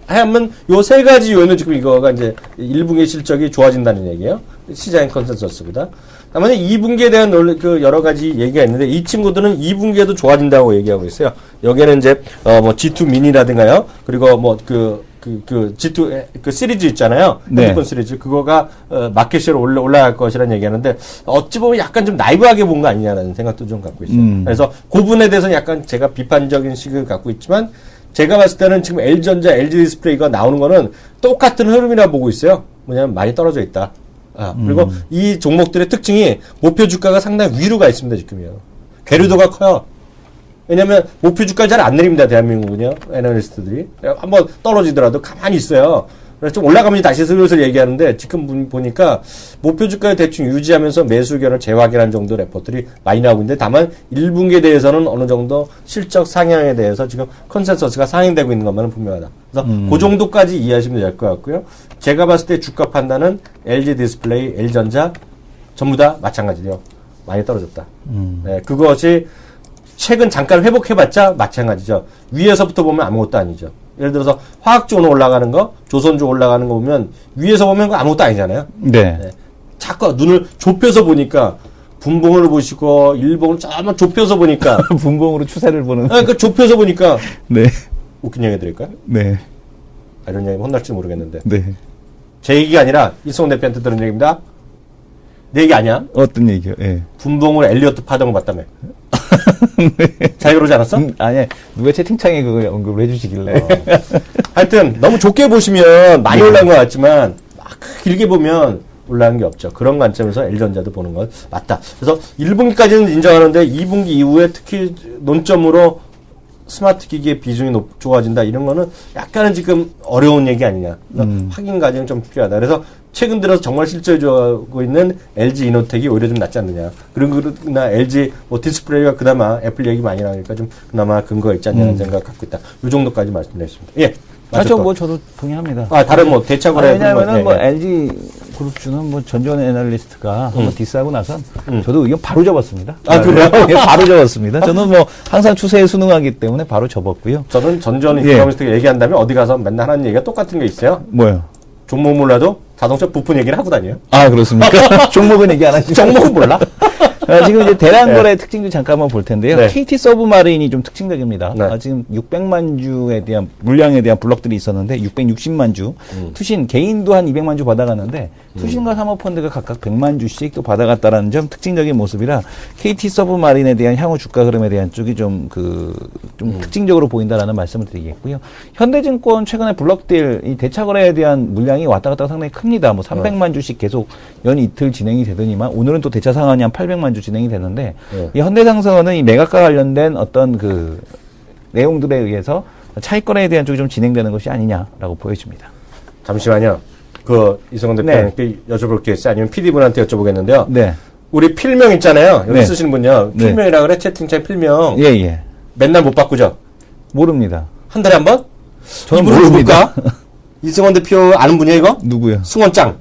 S1: 하여튼 요 세 가지 요인은 지금 이거가 이제 1분기 실적이 좋아진다는 얘기예요. 시장의 컨센서스보다. 다만 2분기에 대한 그 여러 가지 얘기가 있는데 이 친구들은 2분기에도 좋아진다고 얘기하고 있어요. 여기에는 이제 뭐 G2 미니라든가요. 그리고 뭐 G2 그 시리즈 있잖아요.
S2: 네.
S1: 핸드폰 시리즈 그거가 마켓시로 올라갈 것이라는 얘기하는데 어찌 보면 약간 좀 나이브하게 본 거 아니냐는 생각도 좀 갖고 있어요. 그래서 그 부분에 대해서는 약간 제가 비판적인 시각을 갖고 있지만 제가 봤을 때는 지금 LG전자, LG 디스플레이가 나오는 거는 똑같은 흐름이라 보고 있어요. 뭐냐면 많이 떨어져 있다. 그리고 이 종목들의 특징이 목표 주가가 상당히 위로가 있습니다, 지금요. 괴류도가 커요. 왜냐면 목표 주가를 잘 안 내립니다, 대한민국은요. 애널리스트들이. 한번 떨어지더라도 가만히 있어요. 그래서 좀 올라가면 다시 슬슬 얘기하는데 지금 보니까 목표 주가를 대충 유지하면서 매수 의견을 재확인한 정도 레포트들이 많이 나오고 있는데 다만 1분기에 대해서는 어느 정도 실적 상향에 대해서 지금 컨센서스가 상향되고 있는 것만은 분명하다. 그래서 그 정도까지 이해하시면 될 것 같고요. 제가 봤을 때 주가 판단은 LG 디스플레이, LG전자 전부 다 마찬가지예요. 많이 떨어졌다. 네, 그것이 최근 잠깐 회복해봤자 마찬가지죠. 위에서부터 보면 아무것도 아니죠. 예를 들어서 화학지원 올라가는 거, 조선주 올라가는 거 보면 위에서 보면 그거 아무것도 아니잖아요.
S2: 네.
S1: 네. 자꾸 눈을 좁혀서 보니까 분봉을 보시고 일봉을 조금만 좁혀서 보니까
S2: 분봉으로 추세를 보는.
S1: 그 좁혀서 보니까
S2: 네.
S1: 웃긴 얘기 드릴까요?
S2: 네.
S1: 이런 얘기 혼날지 모르겠는데.
S2: 네.
S1: 제 얘기가 아니라 이승원 대표한테 들은 얘기입니다. 내 얘기 아니야?
S2: 어떤 얘기요? 예.
S1: 분봉으로 엘리어트 파동을 봤다며.
S2: 네.
S1: 잘 그러지 않았어?
S2: 아니, 누가 채팅창에 그걸 언급을 해주시길래.
S1: 하여튼 너무 좋게 보시면 많이 올라간 것 같지만 막 길게 보면 올라간 게 없죠. 그런 관점에서 L전자도 보는 건 맞다. 그래서 1분기까지는 인정하는데 2분기 이후에 특히 논점으로 스마트 기기의 비중이 좋아진다 이런 거는 약간은 지금 어려운 얘기 아니냐. 확인 과정이 좀 필요하다. 그래서 최근 들어서 정말 실적이 좋아하고 있는 LG 이노텍이 오히려 좀 낫지 않느냐. 그러나 LG 뭐 디스플레이가 그나마 애플 얘기 많이 나오니까 좀 그나마 근거가 있지 않냐는 생각 갖고 있다. 이 정도까지 말씀드리겠습니다. 예.
S2: 저도 동의합니다.
S1: 다른 뭐 대차거래.
S2: 왜냐면은 LG 그룹주는 뭐 전전 애널리스트가 한번 디스하고 나선 저도 의견 바로 접었습니다.
S1: 그래요?
S2: 바로 접었습니다. 저는 뭐 항상 추세에 순응하기 때문에 바로 접었고요.
S1: 저는 전전 이코노미스트가 얘기한다면 어디 가서 맨날 하는 얘기가 똑같은 게 있어요.
S2: 뭐요?
S1: 종목 몰라도 자동차 부품 얘기를 하고 다녀요.
S2: 그렇습니까? 종목은 얘기 안 하시죠?
S1: 종목은 몰라?
S2: 지금 이제 대량거래 특징도 잠깐만 볼 텐데요.
S1: 네.
S2: KT 서브마린이 좀 특징적입니다.
S1: 네.
S2: 지금 600만 주에 대한 물량에 대한 블럭들이 있었는데 660만 주. 투신 개인도 한 200만 주 받아갔는데 투신과 사모펀드가 각각 100만 주씩 또 받아갔다라는 점 특징적인 모습이라 KT 서브마린에 대한 향후 주가 흐름에 대한 쪽이 좀 특징적으로 보인다라는 말씀을 드리겠고요. 현대증권 최근에 블럭딜 이 대차거래에 대한 물량이 왔다 갔다 상당히 큽니다. 뭐 300만 주씩 계속 연 이틀 진행이 되더니만 오늘은 또 대차 상한이 한 800만 주 진행이 되는데 이 현대상선은 이 매각과 관련된 어떤 그 내용들에 의해서 차익거래에 대한 쪽이 좀 진행되는 것이 아니냐라고 보여집니다.
S1: 잠시만요. 이승원 대표님께 여쭤볼 게 있어요. 아니면 PD분한테 여쭤보겠는데요.
S2: 네.
S1: 우리 필명 있잖아요. 여기
S2: 네.
S1: 쓰시는 분요. 필명이라 그래? 채팅창 필명.
S2: 예.
S1: 맨날 못 바꾸죠?
S2: 모릅니다.
S1: 한 달에 한 번?
S2: 저는
S1: 이분을
S2: 모릅니다.
S1: 누굴까? 이승원 대표 아는 분이에요, 이거?
S2: 누구요?
S1: 승원짱.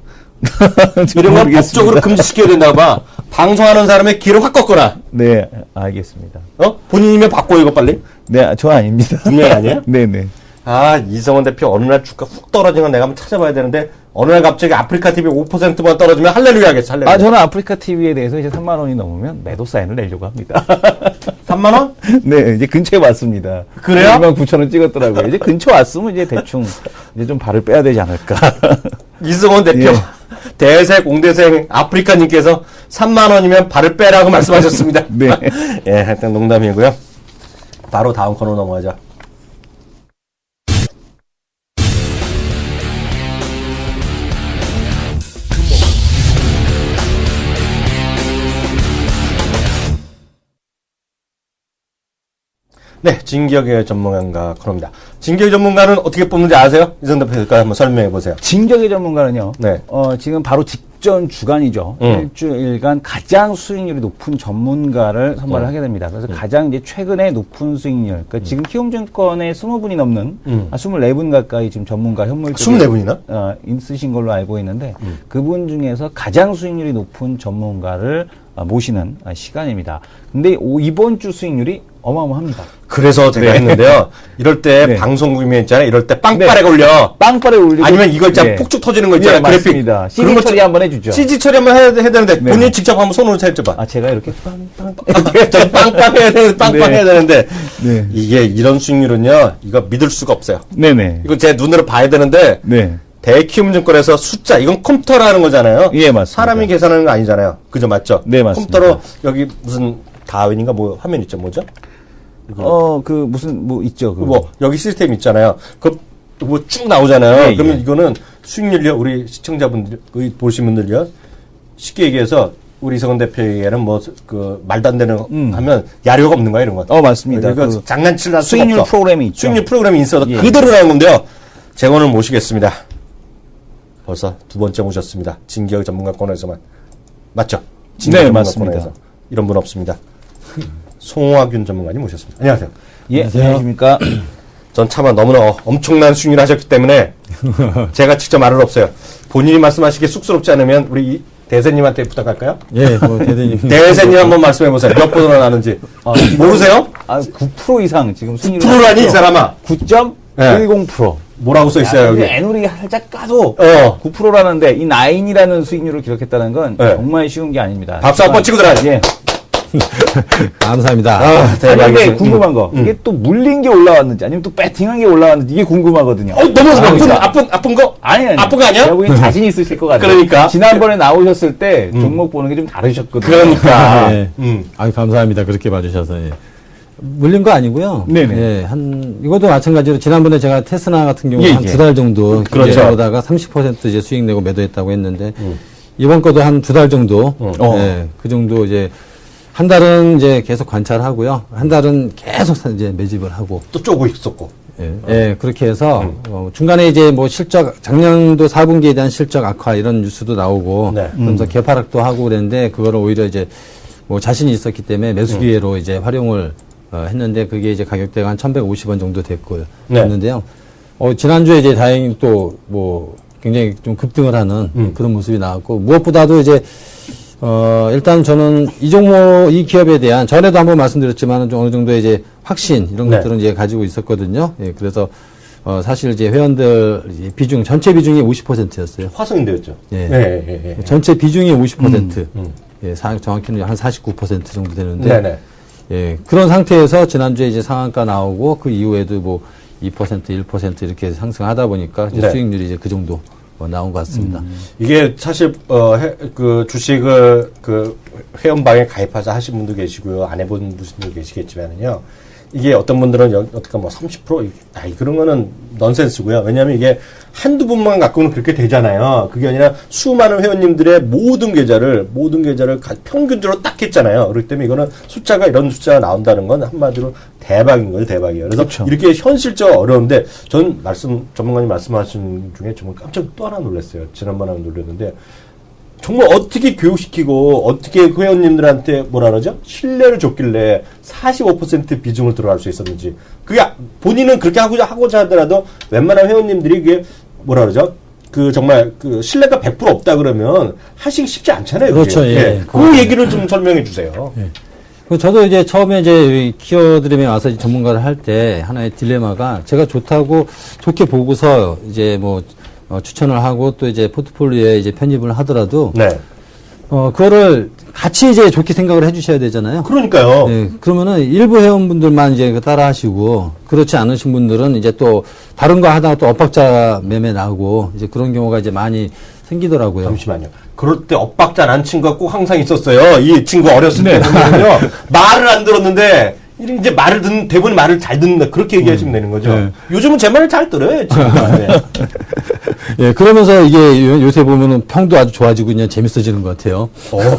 S1: 이런 건 법적으로 금지시켜야 된다고 봐. 방송하는 사람의 귀를 확 꺾어라.
S2: 네, 알겠습니다.
S1: 본인이면 바꿔, 이거 빨리.
S2: 네, 저 아닙니다.
S1: 분명히 아니에요?
S2: 네네.
S1: 이승원 대표 어느 날 주가 훅 떨어진 건 내가 한번 찾아봐야 되는데, 어느 날 갑자기 아프리카 TV 5%만 떨어지면 할렐루야 하겠어, 할렐루야.
S2: 저는 아프리카 TV에 대해서 이제 3만 원이 넘으면 매도 사인을 내려고 합니다.
S1: 3만 원?
S2: 네, 이제 근처에 왔습니다.
S1: 그래요?
S2: 2만 9천 원 찍었더라고요. 이제 근처 왔으면 이제 대충 이제 좀 발을 빼야 되지 않을까.
S1: 이승원 대표.
S2: 예.
S1: 대색, 옹대생, 아프리카님께서 3만 원이면 발을 빼라고 말씀하셨습니다.
S2: 네.
S1: 예, 하여튼 농담이고요. 바로 다음 코너 넘어가죠. 네, 진격의 전문가 코너입니다. 진격의 전문가는 어떻게 뽑는지 아세요? 이승원 대표님께 한번 설명해 보세요.
S2: 진격의 전문가는요.
S1: 네.
S2: 지금 바로 직전 주간이죠. 일주일간 가장 수익률이 높은 전문가를 선발을 하게 됩니다. 그래서 가장 이제 최근에 높은 수익률. 그러니까 지금 키움증권에 20분이 넘는 24분 가까이 지금 전문가 현물 쪽에
S1: 24분이나?
S2: 있으신 걸로 알고 있는데 그분 중에서 가장 수익률이 높은 전문가를 모시는 시간입니다. 근데 이번 주 수익률이 어마어마합니다.
S1: 그래서 제가 했는데요. 이럴 때 방송국이면 있잖아요. 이럴 때 빵빠레 올려.
S2: 빵빠레 올리고.
S1: 아니면 이거 있잖아. 폭죽 터지는 거 있잖아요. 그래픽.
S2: 맞습니다. CG 처리 한번 해주죠.
S1: CG 처리 한번 해야 되는데 본인이 직접 한번 손으로 해줘봐.
S2: 제가 이렇게 빵빵.
S1: 저 빵빵 해야 되는데 빵빵 해야 되는데
S2: 네.
S1: 이게 이런 수익률은요. 이거 믿을 수가 없어요.
S2: 네네.
S1: 이거 제 눈으로 봐야 되는데 대키움증권에서 숫자 이건 컴퓨터라는 거잖아요.
S2: 예, 맞습니다.
S1: 사람이 계산하는 거 아니잖아요. 그죠, 맞죠?
S2: 네, 맞습니다.
S1: 컴퓨터로 여기 무슨 다윈인가 뭐 화면 있죠, 뭐죠?
S2: 있죠.
S1: 여기 시스템 있잖아요. 뭐 쭉 나오잖아요.
S2: 예,
S1: 그러면 이거는 수익률이요, 우리 시청자분들, 보신 분들요, 쉽게 얘기해서, 우리 이승원 대표에게는 말도 안 되는, 하면 야료가 없는 거야, 이런 거.
S2: 맞습니다.
S1: 이거 장난칠 수가
S2: 수익률
S1: 없어.
S2: 프로그램이 있죠.
S1: 수익률 프로그램이 있어도 그대로 나온 건데요. 제가 오늘 모시겠습니다. 벌써 두 번째 모셨습니다. 진기혁 전문가 코너에서만. 맞죠?
S2: 네, 맞습니다.
S1: 코너에서. 이런 분 없습니다. 송화균 전문가님 모셨습니다. 안녕하세요.
S2: 예, 안녕하십니까.
S1: 전 차마 너무나 엄청난 수익률 하셨기 때문에 제가 직접 말을 없어요. 본인이 말씀하시기에 쑥스럽지 않으면 우리 대세님한테 부탁할까요?
S3: 예, 대세님.
S1: 대세님 한번 말씀해 보세요. 몇 번이나 나는지. 모르세요?
S2: 9% 이상 지금 수익률.
S1: 9%라니 이 사람아.
S2: 9점? 네. 10%.
S1: 뭐라고 써 있어요, 여기?
S2: 애누리 살짝 까도 9%라는데 이 9이라는 수익률을 기록했다는 건 정말 쉬운 게 아닙니다.
S1: 박수 한번 치고 들어야지.
S2: 예.
S3: 감사합니다.
S2: 근데 궁금한 거. 이게 또 물린 게 올라왔는지 아니면 또 배팅한 게 올라왔는지 이게 궁금하거든요.
S1: 너무 아픈 거?
S2: 아니.
S1: 아픈 거 아니야?
S2: 제가 보기엔 자신 있으실 것 같아요.
S1: 그러니까.
S2: 지난번에 나오셨을 때 종목 보는 게 좀 다르셨거든요.
S1: 그러니까.
S3: 네. 아유, 감사합니다. 그렇게 봐주셔서. 예. 물린 거 아니고요.
S2: 네네.
S3: 예, 이것도 마찬가지로 지난번에 제가 테스나 같은 경우 한 2달 정도
S1: 그렇죠.
S3: 보다가 30% 이제 수익 내고 매도했다고 했는데 이번 것도 한 2달 정도 예, 그 정도 이제 한 달은 이제 계속 관찰하고요. 한 달은 계속 이제 매집을 하고
S1: 또 쪼고 있었고.
S3: 예, 그렇게 해서 중간에 이제 뭐 실적 작년도 4분기에 대한 실적 악화 이런 뉴스도 나오고 그러면서 개파락도 하고 그랬는데 그거를 오히려 이제 뭐 자신이 있었기 때문에 매수 기회로 이제 활용을 했는데 그게 이제 가격대가 한 1,150원 정도 됐고요. 했는데요. 지난주에 이제 다행히 또 뭐 굉장히 좀 급등을 하는 그런 모습이 나왔고 무엇보다도 이제 일단 저는 이 기업에 대한 전에도 한번 말씀드렸지만 좀 어느 정도 이제 확신 이런 것들은 이제 가지고 있었거든요. 예, 그래서 사실 이제 회원들 비중 전체 비중이 50%였어요.
S1: 화성인대였죠.
S3: 예. 전체 비중이 50%. 예, 정확히는 한 49% 정도 되는데. 예, 그런 상태에서 지난주에 이제 상한가 나오고 그 이후에도 뭐 2%, 1% 이렇게 상승하다 보니까 이제 수익률이 이제 그 정도 나온 것 같습니다.
S1: 이게 사실 그 주식을 그 회원방에 가입하자 하신 분도 계시고요, 안 해본 분도 계시겠지만은요. 이게 어떤 분들은 어떻게 뭐 30% 그런 거는 넌센스고요. 왜냐하면 이게 한두 분만 갖고는 그렇게 되잖아요. 그게 아니라 수많은 회원님들의 모든 계좌를 평균적으로 딱 했잖아요. 그렇기 때문에 이거는 이런 숫자가 나온다는 건 한마디로 대박인 거예요, 대박이에요. 그래서
S2: 그렇죠.
S1: 이렇게 현실적으로 어려운데 전 전문가님 말씀하신 중에 정말 깜짝 또 하나 놀랐어요. 지난번에 놀랐는데 정말 어떻게 교육시키고 어떻게 회원님들한테 뭐라 그러죠? 신뢰를 줬길래 45% 비중을 들어갈 수 있었는지. 그게 본인은 그렇게 하고자 하더라도 웬만한 회원님들이 그게 뭐라 그러죠? 정말 신뢰가 100% 없다 그러면 하시기 쉽지 않잖아요.
S3: 그렇죠.
S1: 그게.
S3: 예.
S1: 그 얘기를 좀 설명해 주세요.
S3: 예. 저도 이제 처음에 이제 키워드림에 와서 전문가를 할 때 하나의 딜레마가 제가 좋게 보고서 이제 뭐 추천을 하고 또 이제 포트폴리오에 이제 편입을 하더라도 그거를 같이 이제 좋게 생각을 해주셔야 되잖아요.
S1: 그러니까요.
S3: 네, 그러면은 일부 회원분들만 이제 따라 하시고 그렇지 않으신 분들은 이제 또 다른 거 하다가 또 엇박자 매매 나고 이제 그런 경우가 이제 많이 생기더라고요.
S1: 잠시만요. 그럴 때 엇박자 난 친구가 꼭 항상 있었어요. 이 친구 어렸을 때 보면요. 말을 안 들었는데 이제 대부분 말을 잘 듣는다. 그렇게 얘기하시면 되는 거죠. 요즘은 제 말을 잘 들어요, 친구가.
S3: 예, 그러면서 이게 요새 보면은 평도 아주 좋아지고 그냥 재밌어지는 것 같아요.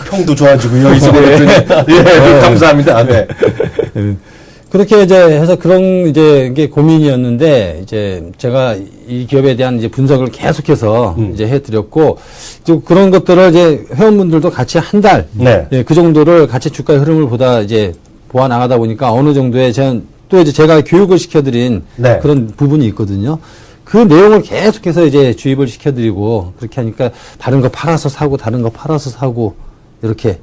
S1: 평도 좋아지고요. 예, 감사합니다. 네.
S3: 그렇게 이제 해서 그런 이제 이게 고민이었는데 이제 제가 이 기업에 대한 이제 분석을 계속해서 이제 해드렸고 또 그런 것들을 이제 회원분들도 같이 한 달, 예, 그 정도를 같이 주가의 흐름을 보아 나가다 보니까 어느 정도의 또 이제 제가 교육을 시켜드린 그런 부분이 있거든요. 그 내용을 계속해서 이제 주입을 시켜드리고 그렇게 하니까 다른 거 팔아서 사고 다른 거 팔아서 사고 그렇게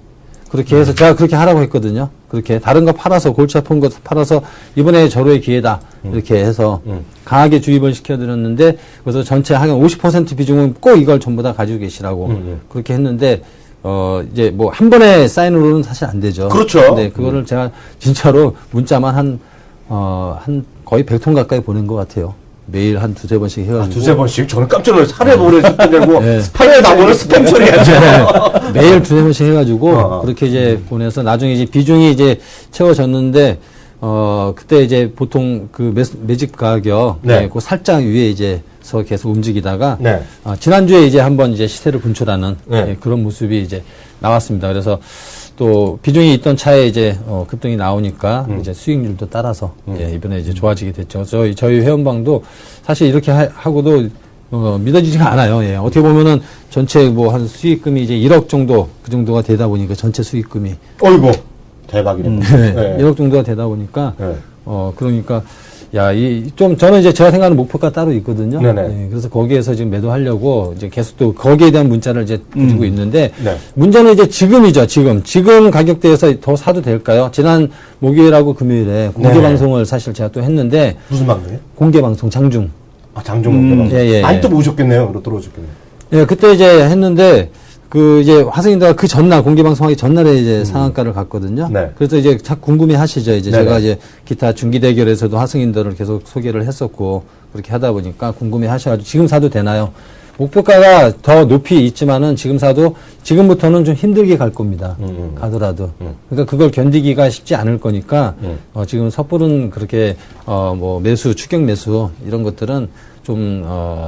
S3: 해서 제가 그렇게 하라고 했거든요. 그렇게 다른 거 팔아서 골치 아픈 거 팔아서 이번에 절호의 기회다 이렇게 해서 강하게 주입을 시켜드렸는데 그래서 전체 한 50% 비중은 꼭 이걸 전부 다 가지고 계시라고 그렇게 했는데 이제 뭐 한 번에 사인으로는 사실 안 되죠.
S1: 그렇죠.
S3: 네, 그거를 제가 진짜로 문자만 한 거의 100통 가까이 보낸 것 같아요. 매일 한 두세 번씩 해가지고.
S1: 두세 번씩? 저는 깜짝 놀랐어요. 하루에 보내실 줄 알고, 스파이에 나보는 스팸 처리하죠.
S3: 매일 두세 번씩 해가지고, 그렇게 이제 보내서 나중에 이제 비중이 이제 채워졌는데, 그때 이제 보통 그 매집 가격, 그 살짝 위에 이제 서 계속 움직이다가, 지난주에 이제 한번 이제 시세를 분출하는 그런 모습이 이제 나왔습니다. 그래서 또 비중이 있던 차에 이제 급등이 나오니까 이제 수익률도 따라서 이번에 이제 좋아지게 됐죠. 저희 회원방도 사실 이렇게 하고도 믿어지지가 않아요. 예. 어떻게 보면은 전체 뭐 한 수익금이 이제 1억 정도 그 정도가 되다 보니까 전체 수익금이
S1: 어이구 대박이네.
S3: 1억 정도가 되다 보니까 그러니까 저는 이제 제가 생각하는 목표가 따로 있거든요. 예, 그래서 거기에서 지금 매도하려고 이제 계속 또 거기에 대한 문자를 이제 드리고 있는데, 문제는 이제 지금이죠, 지금 가격대에서 더 사도 될까요? 지난 목요일하고 금요일에 공개방송을 사실 제가 또 했는데.
S1: 무슨 방송이에요?
S3: 공개방송, 장중.
S1: 아, 장중 공개방송. 많이 또 모으셨겠네요. 들어오셨겠네요.
S3: 예, 그때 이제 했는데, 이제 화성인대가 그 전날, 공개방송하기 전날에 이제 상한가를 갔거든요. 그래서 이제 자 궁금해 하시죠. 이제 제가 이제 기타 중기대결에서도 화성인대를 계속 소개를 했었고, 그렇게 하다 보니까 궁금해 하셔가지고, 지금 사도 되나요? 목표가가 더 높이 있지만은 지금 사도, 지금부터는 좀 힘들게 갈 겁니다. 가더라도. 그러니까 그걸 견디기가 쉽지 않을 거니까, 지금 섣부른 그렇게, 매수, 추격 매수, 이런 것들은 좀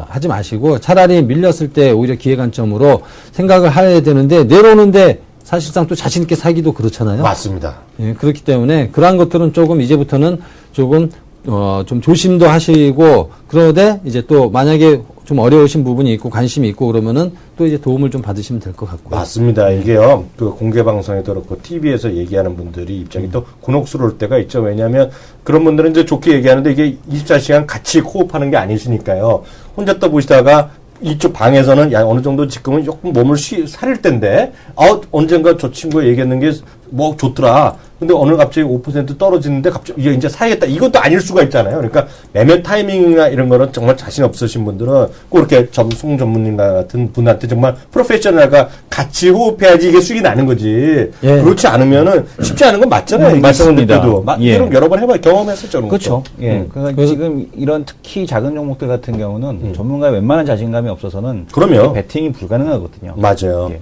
S3: 하지 마시고 차라리 밀렸을 때 오히려 기회 관점으로 생각을 해야 되는데 내려오는데 사실상 또 자신 있게 사기도 그렇잖아요.
S1: 맞습니다.
S3: 예, 그렇기 때문에 그러한 것들은 조금 이제부터는 조금 좀 조심도 하시고 그러되 이제 또 만약에 좀 어려우신 부분이 있고 관심이 있고 그러면은 또 이제 도움을 좀 받으시면 될 것 같고요.
S1: 맞습니다. 이게요, 그 공개방송에도 그렇고 TV에서 얘기하는 분들이 입장이 또 곤혹스러울 때가 있죠. 왜냐하면 그런 분들은 이제 좋게 얘기하는데 이게 24시간 같이 호흡하는 게 아니시니까요. 혼자 떠보시다가 이쪽 방에서는 야, 어느 정도 지금은 조금 몸을 살릴 텐데, 언젠가 저 친구가 얘기했는 게 뭐 좋더라. 근데 오늘 갑자기 5% 떨어지는데 갑자기 이제 사야겠다. 이것도 아닐 수가 있잖아요. 그러니까 매매 타이밍이나 이런 거는 정말 자신 없으신 분들은 꼭 이렇게 송 전문님 같은 분한테 정말 프로페셔널과 같이 호흡해야지 이게 수익이 나는 거지. 예. 그렇지 않으면은 쉽지 않은 건 맞잖아요.
S2: 맞습니다.
S1: 예. 이런 여러 번 경험했었죠.
S2: 그렇죠. 예. 그러니까 지금 이런 특히 작은 종목들 같은 경우는 전문가의 웬만한 자신감이 없어서는
S1: 그럼요.
S2: 배팅이 불가능하거든요.
S1: 맞아요.
S2: 예.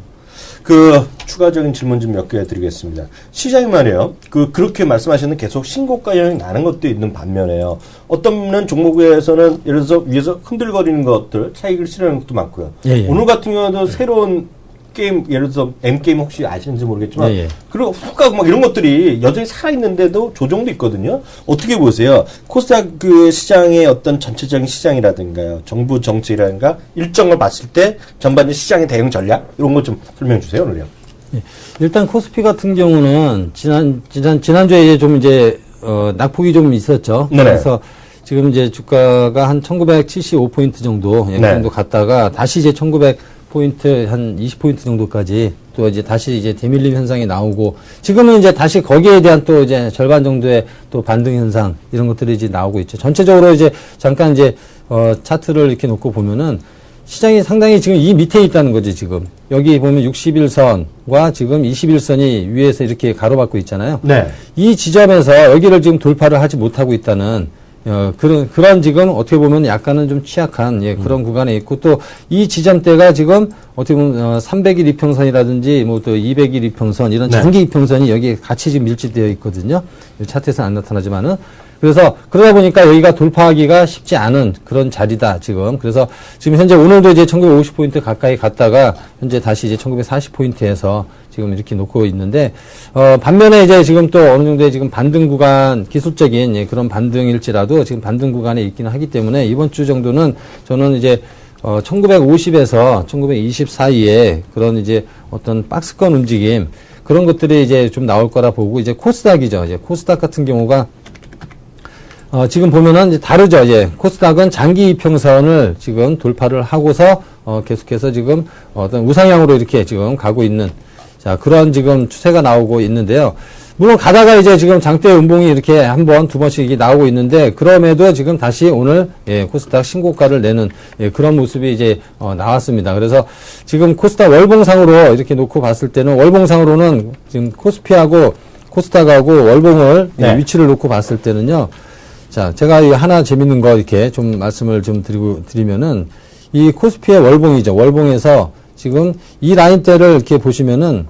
S1: 추가적인 질문 좀 몇 개 드리겠습니다. 시장이 말이에요. 그렇게 말씀하시는 계속 신고가형이 나는 것도 있는 반면에요. 어떤 종목에서는 예를 들어서 위에서 흔들거리는 것들, 차익을 실현하는 것도 많고요. 예. 오늘 같은 경우도 새로운 게임, 예를 들어서 M게임 혹시 아시는지 모르겠지만, 그리고 후가 막 이런 것들이 여전히 살아있는데도 조정도 있거든요. 어떻게 보세요? 코스닥 시장의 어떤 전체적인 시장이라든가요, 정부 정책이라든가 일정을 봤을 때 전반적인 시장의 대응 전략 이런 것 좀 설명해 주세요, 오늘요.
S3: 예. 일단 코스피 같은 경우는 지난주에 이제 좀 낙폭이 좀 있었죠.
S1: 네네.
S3: 그래서 지금 이제 주가가 한 1975포인트 정도, 그 정도 갔다가 다시 이제 1900포인트 한 20포인트 정도까지 또 이제 다시 이제 대밀림 현상이 나오고 지금은 이제 다시 거기에 대한 또 이제 절반 정도의 또 반등 현상 이런 것들이 이제 나오고 있죠. 전체적으로 이제 잠깐 이제 차트를 이렇게 놓고 보면은 시장이 상당히 지금 이 밑에 있다는 거지, 지금. 여기 보면 61선과 지금 21선이 위에서 이렇게 가로막고 있잖아요.
S1: 네.
S3: 이 지점에서 여기를 지금 돌파를 하지 못하고 있다는, 그런 지금 어떻게 보면 약간은 좀 취약한, 그런 구간에 있고 또 이 지점대가 지금 어떻게 보면 300일 이평선이라든지 뭐 또 200일 이평선 이런 장기 이평선이 여기에 같이 지금 밀집되어 있거든요. 차트에서는 안 나타나지만은. 그래서 그러다 보니까 여기가 돌파하기가 쉽지 않은 그런 자리다 지금. 그래서 지금 현재 오늘도 이제 1950포인트 가까이 갔다가 현재 다시 이제 1940포인트에서 지금 이렇게 놓고 있는데 반면에 이제 지금 또 어느 정도의 지금 반등 구간 기술적인 그런 반등일지라도 지금 반등 구간에 있기는 하기 때문에 이번 주 정도는 저는 이제 1950에서 1920 사이에 그런 이제 어떤 박스권 움직임 그런 것들이 이제 좀 나올 거라 보고 이제 코스닥이죠. 이제 코스닥 같은 경우가 지금 보면은 이제 다르죠. 이제 코스닥은 장기 이평선을 지금 돌파를 하고서 계속해서 지금 어떤 우상향으로 이렇게 지금 가고 있는 그런 지금 추세가 나오고 있는데요. 물론 가다가 이제 지금 장대 음봉이 이렇게 한 번, 두 번씩 이게 나오고 있는데 그럼에도 지금 다시 오늘 코스닥 신고가를 내는 그런 모습이 이제 나왔습니다. 그래서 지금 코스닥 월봉상으로 이렇게 놓고 봤을 때는 월봉상으로는 지금 코스피하고 코스닥하고 월봉을 위치를 놓고 봤을 때는요. 자, 제가 이 하나 재밌는 거 이렇게 좀 말씀을 좀 드리면은 이 코스피의 월봉이죠. 월봉에서 지금 이 라인대를 이렇게 보시면은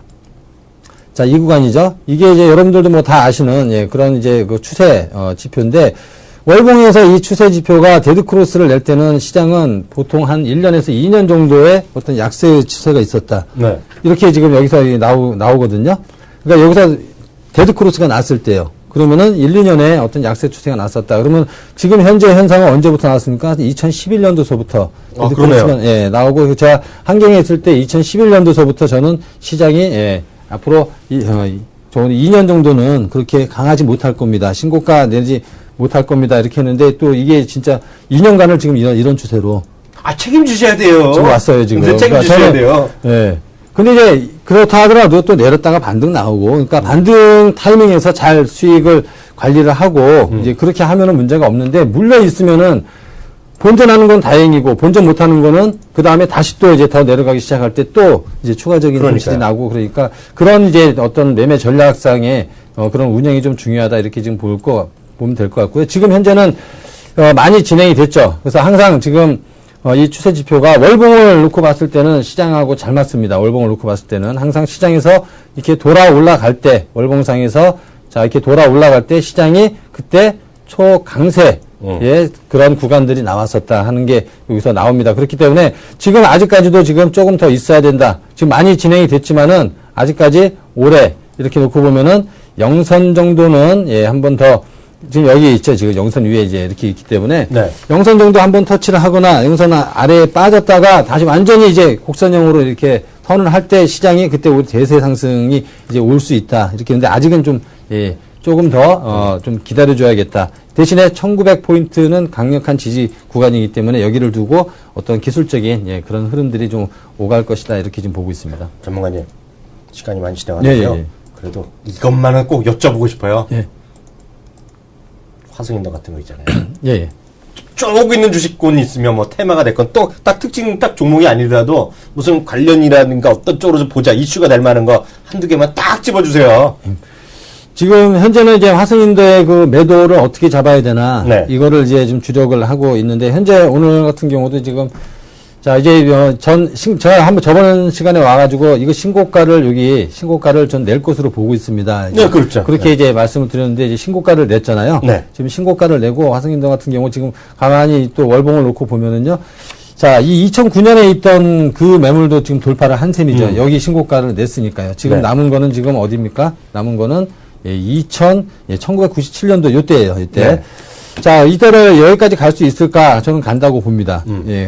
S3: 자, 이 구간이죠. 이게 이제 여러분들도 뭐 다 아시는 그런 이제 그 추세 지표인데 월봉에서 이 추세 지표가 데드크로스를 낼 때는 시장은 보통 한 1년에서 2년 정도의 어떤 약세 추세가 있었다.
S1: 네.
S3: 이렇게 지금 여기서 나오거든요. 그러니까 여기서 데드크로스가 났을 때요. 그러면은 1, 2년에 어떤 약세 추세가 났었다. 그러면 지금 현재 현상은 언제부터 나왔습니까? 2011년도서부터 데드크로스가 나오고 제가 한경에 있을 때 2011년도서부터 저는 시장이 앞으로 저는 2년 정도는 그렇게 강하지 못할 겁니다. 신고가 내지 못할 겁니다. 이렇게 했는데 또 이게 진짜 2년간을 지금 이런 추세로.
S1: 책임지셔야 돼요.
S3: 지금 왔어요, 지금.
S1: 책임지셔야 돼요.
S3: 예. 근데 이제 그렇다 하더라도 또 내렸다가 반등 나오고, 그러니까 반등 타이밍에서 잘 수익을 관리를 하고, 이제 그렇게 하면은 문제가 없는데, 물려 있으면은 본전하는 건 다행이고, 본전 못하는 거는 그 다음에 다시 또 이제 더 내려가기 시작할 때 또 이제 추가적인 손실이 나고, 그러니까 그런 이제 어떤 매매 전략상의 그런 운영이 좀 중요하다 이렇게 지금 보면 될 것 같고요. 지금 현재는 많이 진행이 됐죠. 그래서 항상 지금 이 추세 지표가 월봉을 놓고 봤을 때는 시장하고 잘 맞습니다. 월봉을 놓고 봤을 때는 항상 시장에서 이렇게 돌아 올라갈 때, 월봉상에서 자, 이렇게 돌아 올라갈 때 시장이 그때 초강세의 그런 구간들이 나왔었다 하는 게 여기서 나옵니다. 그렇기 때문에 지금 아직까지도 지금 조금 더 있어야 된다. 지금 많이 진행이 됐지만은 아직까지 올해 이렇게 놓고 보면은 영선 정도는 한 번 더 지금 여기 있죠. 지금 영선 위에 이제 이렇게 있기 때문에
S1: 네.
S3: 영선 정도 한번 터치를 하거나 영선 아래에 빠졌다가 다시 완전히 이제 곡선형으로 이렇게 턴을 할 때 시장이 그때 우리 대세 상승이 이제 올 수 있다. 이렇게 했는데 아직은 좀 조금 더 좀 기다려줘야겠다. 대신에 1900포인트는 강력한 지지 구간이기 때문에 여기를 두고 어떤 기술적인 그런 흐름들이 좀 오갈 것이다. 이렇게 지금 보고 있습니다.
S1: 전문가님, 시간이 많이 지나갔는데요. 그래도 이것만은 꼭 여쭤보고 싶어요. 화승인도 같은 거 있잖아요. 쭉 있는 주식권 있으면 뭐 테마가 됐건 또 딱 특징 딱 종목이 아니더라도 무슨 관련이라든가 어떤 쪽으로 좀 보자 이슈가 될 만한 거 한두 개만 딱 집어주세요.
S3: 지금 현재는 이제 화승인도의 그 매도를 어떻게 잡아야 되나 이거를 이제 좀 주력을 하고 있는데 현재 오늘 같은 경우도 지금 자 이제 제가 한번 저번 시간에 와가지고 이거 신고가를 전 낼 것으로 보고 있습니다.
S1: 네, 그렇죠.
S3: 그렇게 이제 말씀을 드렸는데 이제 신고가를 냈잖아요. 지금 신고가를 내고 화승인도 같은 경우 지금 가만히 또 월봉을 놓고 보면은요. 자, 이 2009년에 있던 그 매물도 지금 돌파를 한 셈이죠. 여기 신고가를 냈으니까요. 지금 남은 거는 지금 어디입니까? 남은 거는 1997년도 요때예요. 이때. 자, 이때를 여기까지 갈 수 있을까? 저는 간다고 봅니다.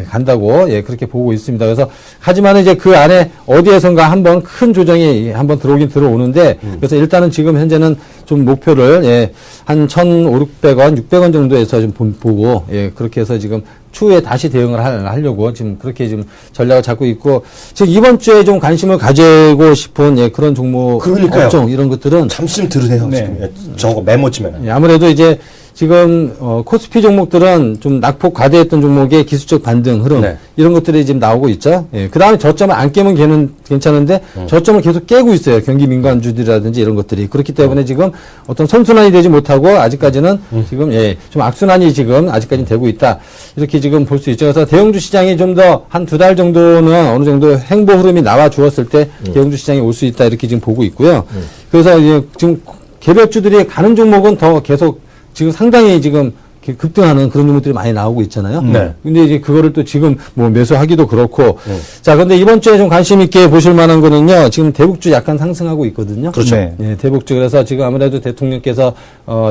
S3: 간다고, 그렇게 보고 있습니다. 그래서, 하지만 이제 그 안에 어디에선가 한번 큰 조정이 한번 들어오긴 들어오는데, 그래서 일단은 지금 현재는 좀 목표를, 한 1,500원, 600원 정도에서 좀 보고, 그렇게 해서 지금 추후에 다시 대응을 하려고 지금 그렇게 지금 전략을 잡고 있고, 지금 이번 주에 좀 관심을 가지고 싶은, 그런 종목, 업종, 이런 것들은.
S1: 잠시 좀 들으세요. 지금 저거 메모치면.
S3: 아무래도 이제, 지금 코스피 종목들은 좀 낙폭 과대했던 종목의 기술적 반등 흐름 이런 것들이 지금 나오고 있죠. 그 다음에 저점을 안 깨면 걔는 괜찮은데 저점을 계속 깨고 있어요. 경기 민감주들이라든지 이런 것들이 그렇기 때문에 지금 어떤 선순환이 되지 못하고 아직까지는 지금 좀 악순환이 지금 아직까지는 되고 있다. 이렇게 지금 볼 수 있죠. 그래서 대형주 시장이 좀 더 한 2달 정도는 어느 정도 행보 흐름이 나와 주었을 때 대형주 시장이 올 수 있다. 이렇게 지금 보고 있고요. 그래서 이제 지금 개별주들이 가는 종목은 더 계속 지금 상당히 지금 급등하는 그런 종목들이 많이 나오고 있잖아요. 근데 이제 그거를 또 지금 뭐 매수하기도 그렇고. 자, 근데 이번 주에 좀 관심 있게 보실 만한 거는요. 지금 대북주 약간 상승하고 있거든요.
S1: 그렇죠.
S3: 대북주. 그래서 지금 아무래도 대통령께서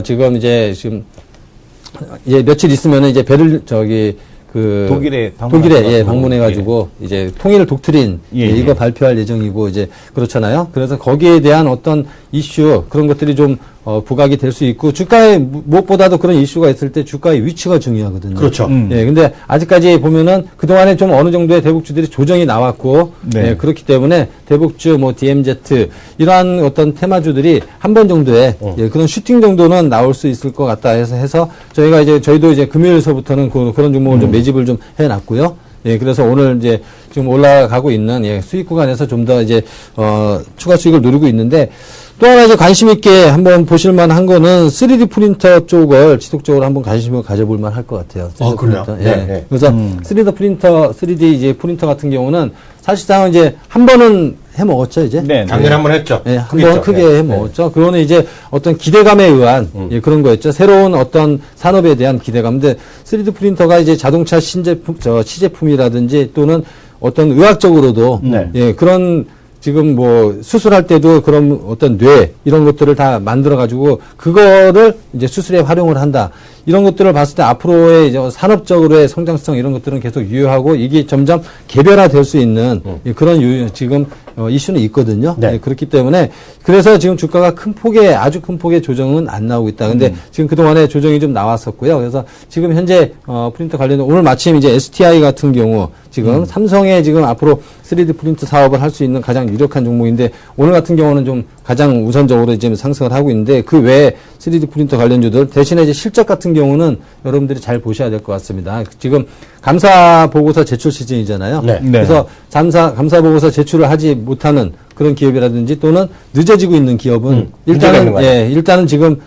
S3: 지금 이제 며칠 있으면은 이제 독일에 방문해가지고 이제 통일 독트린 이거 발표할 예정이고 이제 그렇잖아요. 그래서 거기에 대한 어떤 이슈 그런 것들이 좀 부각이 될 수 있고 주가에 무엇보다도 그런 이슈가 있을 때 주가의 위치가 중요하거든요.
S1: 그렇죠.
S3: 근데 아직까지 보면은 그동안에 좀 어느 정도의 대북주들이 조정이 나왔고 그렇기 때문에 대북주 뭐 DMZ 이러한 어떤 테마주들이 한 번 정도의 그런 슈팅 정도는 나올 수 있을 것 같다 해서 저희도 이제 금요일서부터는 그런 종목을 좀 매집을 좀 해놨고요. 그래서 오늘 이제 지금 올라가고 있는 수익 구간에서 좀 더 이제 추가 수익을 누리고 있는데 또 하나 이제 관심 있게 한번 보실 만한 거는 3D 프린터 쪽을 지속적으로 한번 관심을 가져볼 만할 것 같아요. 3D 프린터. 그래서 3D 이제 프린터 같은 경우는 사실상 이제 한 번은 해 먹었죠, 이제.
S1: 작년에 한 번 했죠.
S3: 한 번 크게 해 먹었죠. 그거는 이제 어떤 기대감에 의한 그런 거였죠. 새로운 어떤 산업에 대한 기대감인데 3D 프린터가 이제 자동차 시제품이라든지 또는 어떤 의학적으로도 그런 지금 뭐 수술할 때도 그런 어떤 뇌 이런 것들을 다 만들어 가지고 그거를 이제 수술에 활용을 한다. 이런 것들을 봤을 때 앞으로의 이제 산업적으로의 성장성 이런 것들은 계속 유효하고 이게 점점 개별화될 수 있는 그런 지금 이슈는 있거든요.
S1: 네.
S3: 그렇기 때문에 그래서 지금 주가가 아주 큰 폭의 조정은 안 나오고 있다. 근데 지금 그동안에 조정이 좀 나왔었고요. 그래서 지금 현재 프린터 관련 오늘 마침 이제 STI 같은 경우 지금 삼성의 지금 앞으로 3D 프린트 사업을 할 수 있는 가장 유력한 종목인데 오늘 같은 경우는 좀 가장 우선적으로 지금 상승을 하고 있는데 그 외에 3D 프린터 관련주들 대신에 이제 실적 같은 경우는 여러분들이 잘 보셔야 될 것 같습니다. 지금 감사 보고서 제출 시즌이잖아요.
S1: 네.
S3: 그래서 감사 보고서 제출을 하지 못하는 그런 기업이라든지 또는 늦어지고 있는 기업은 일단은 지금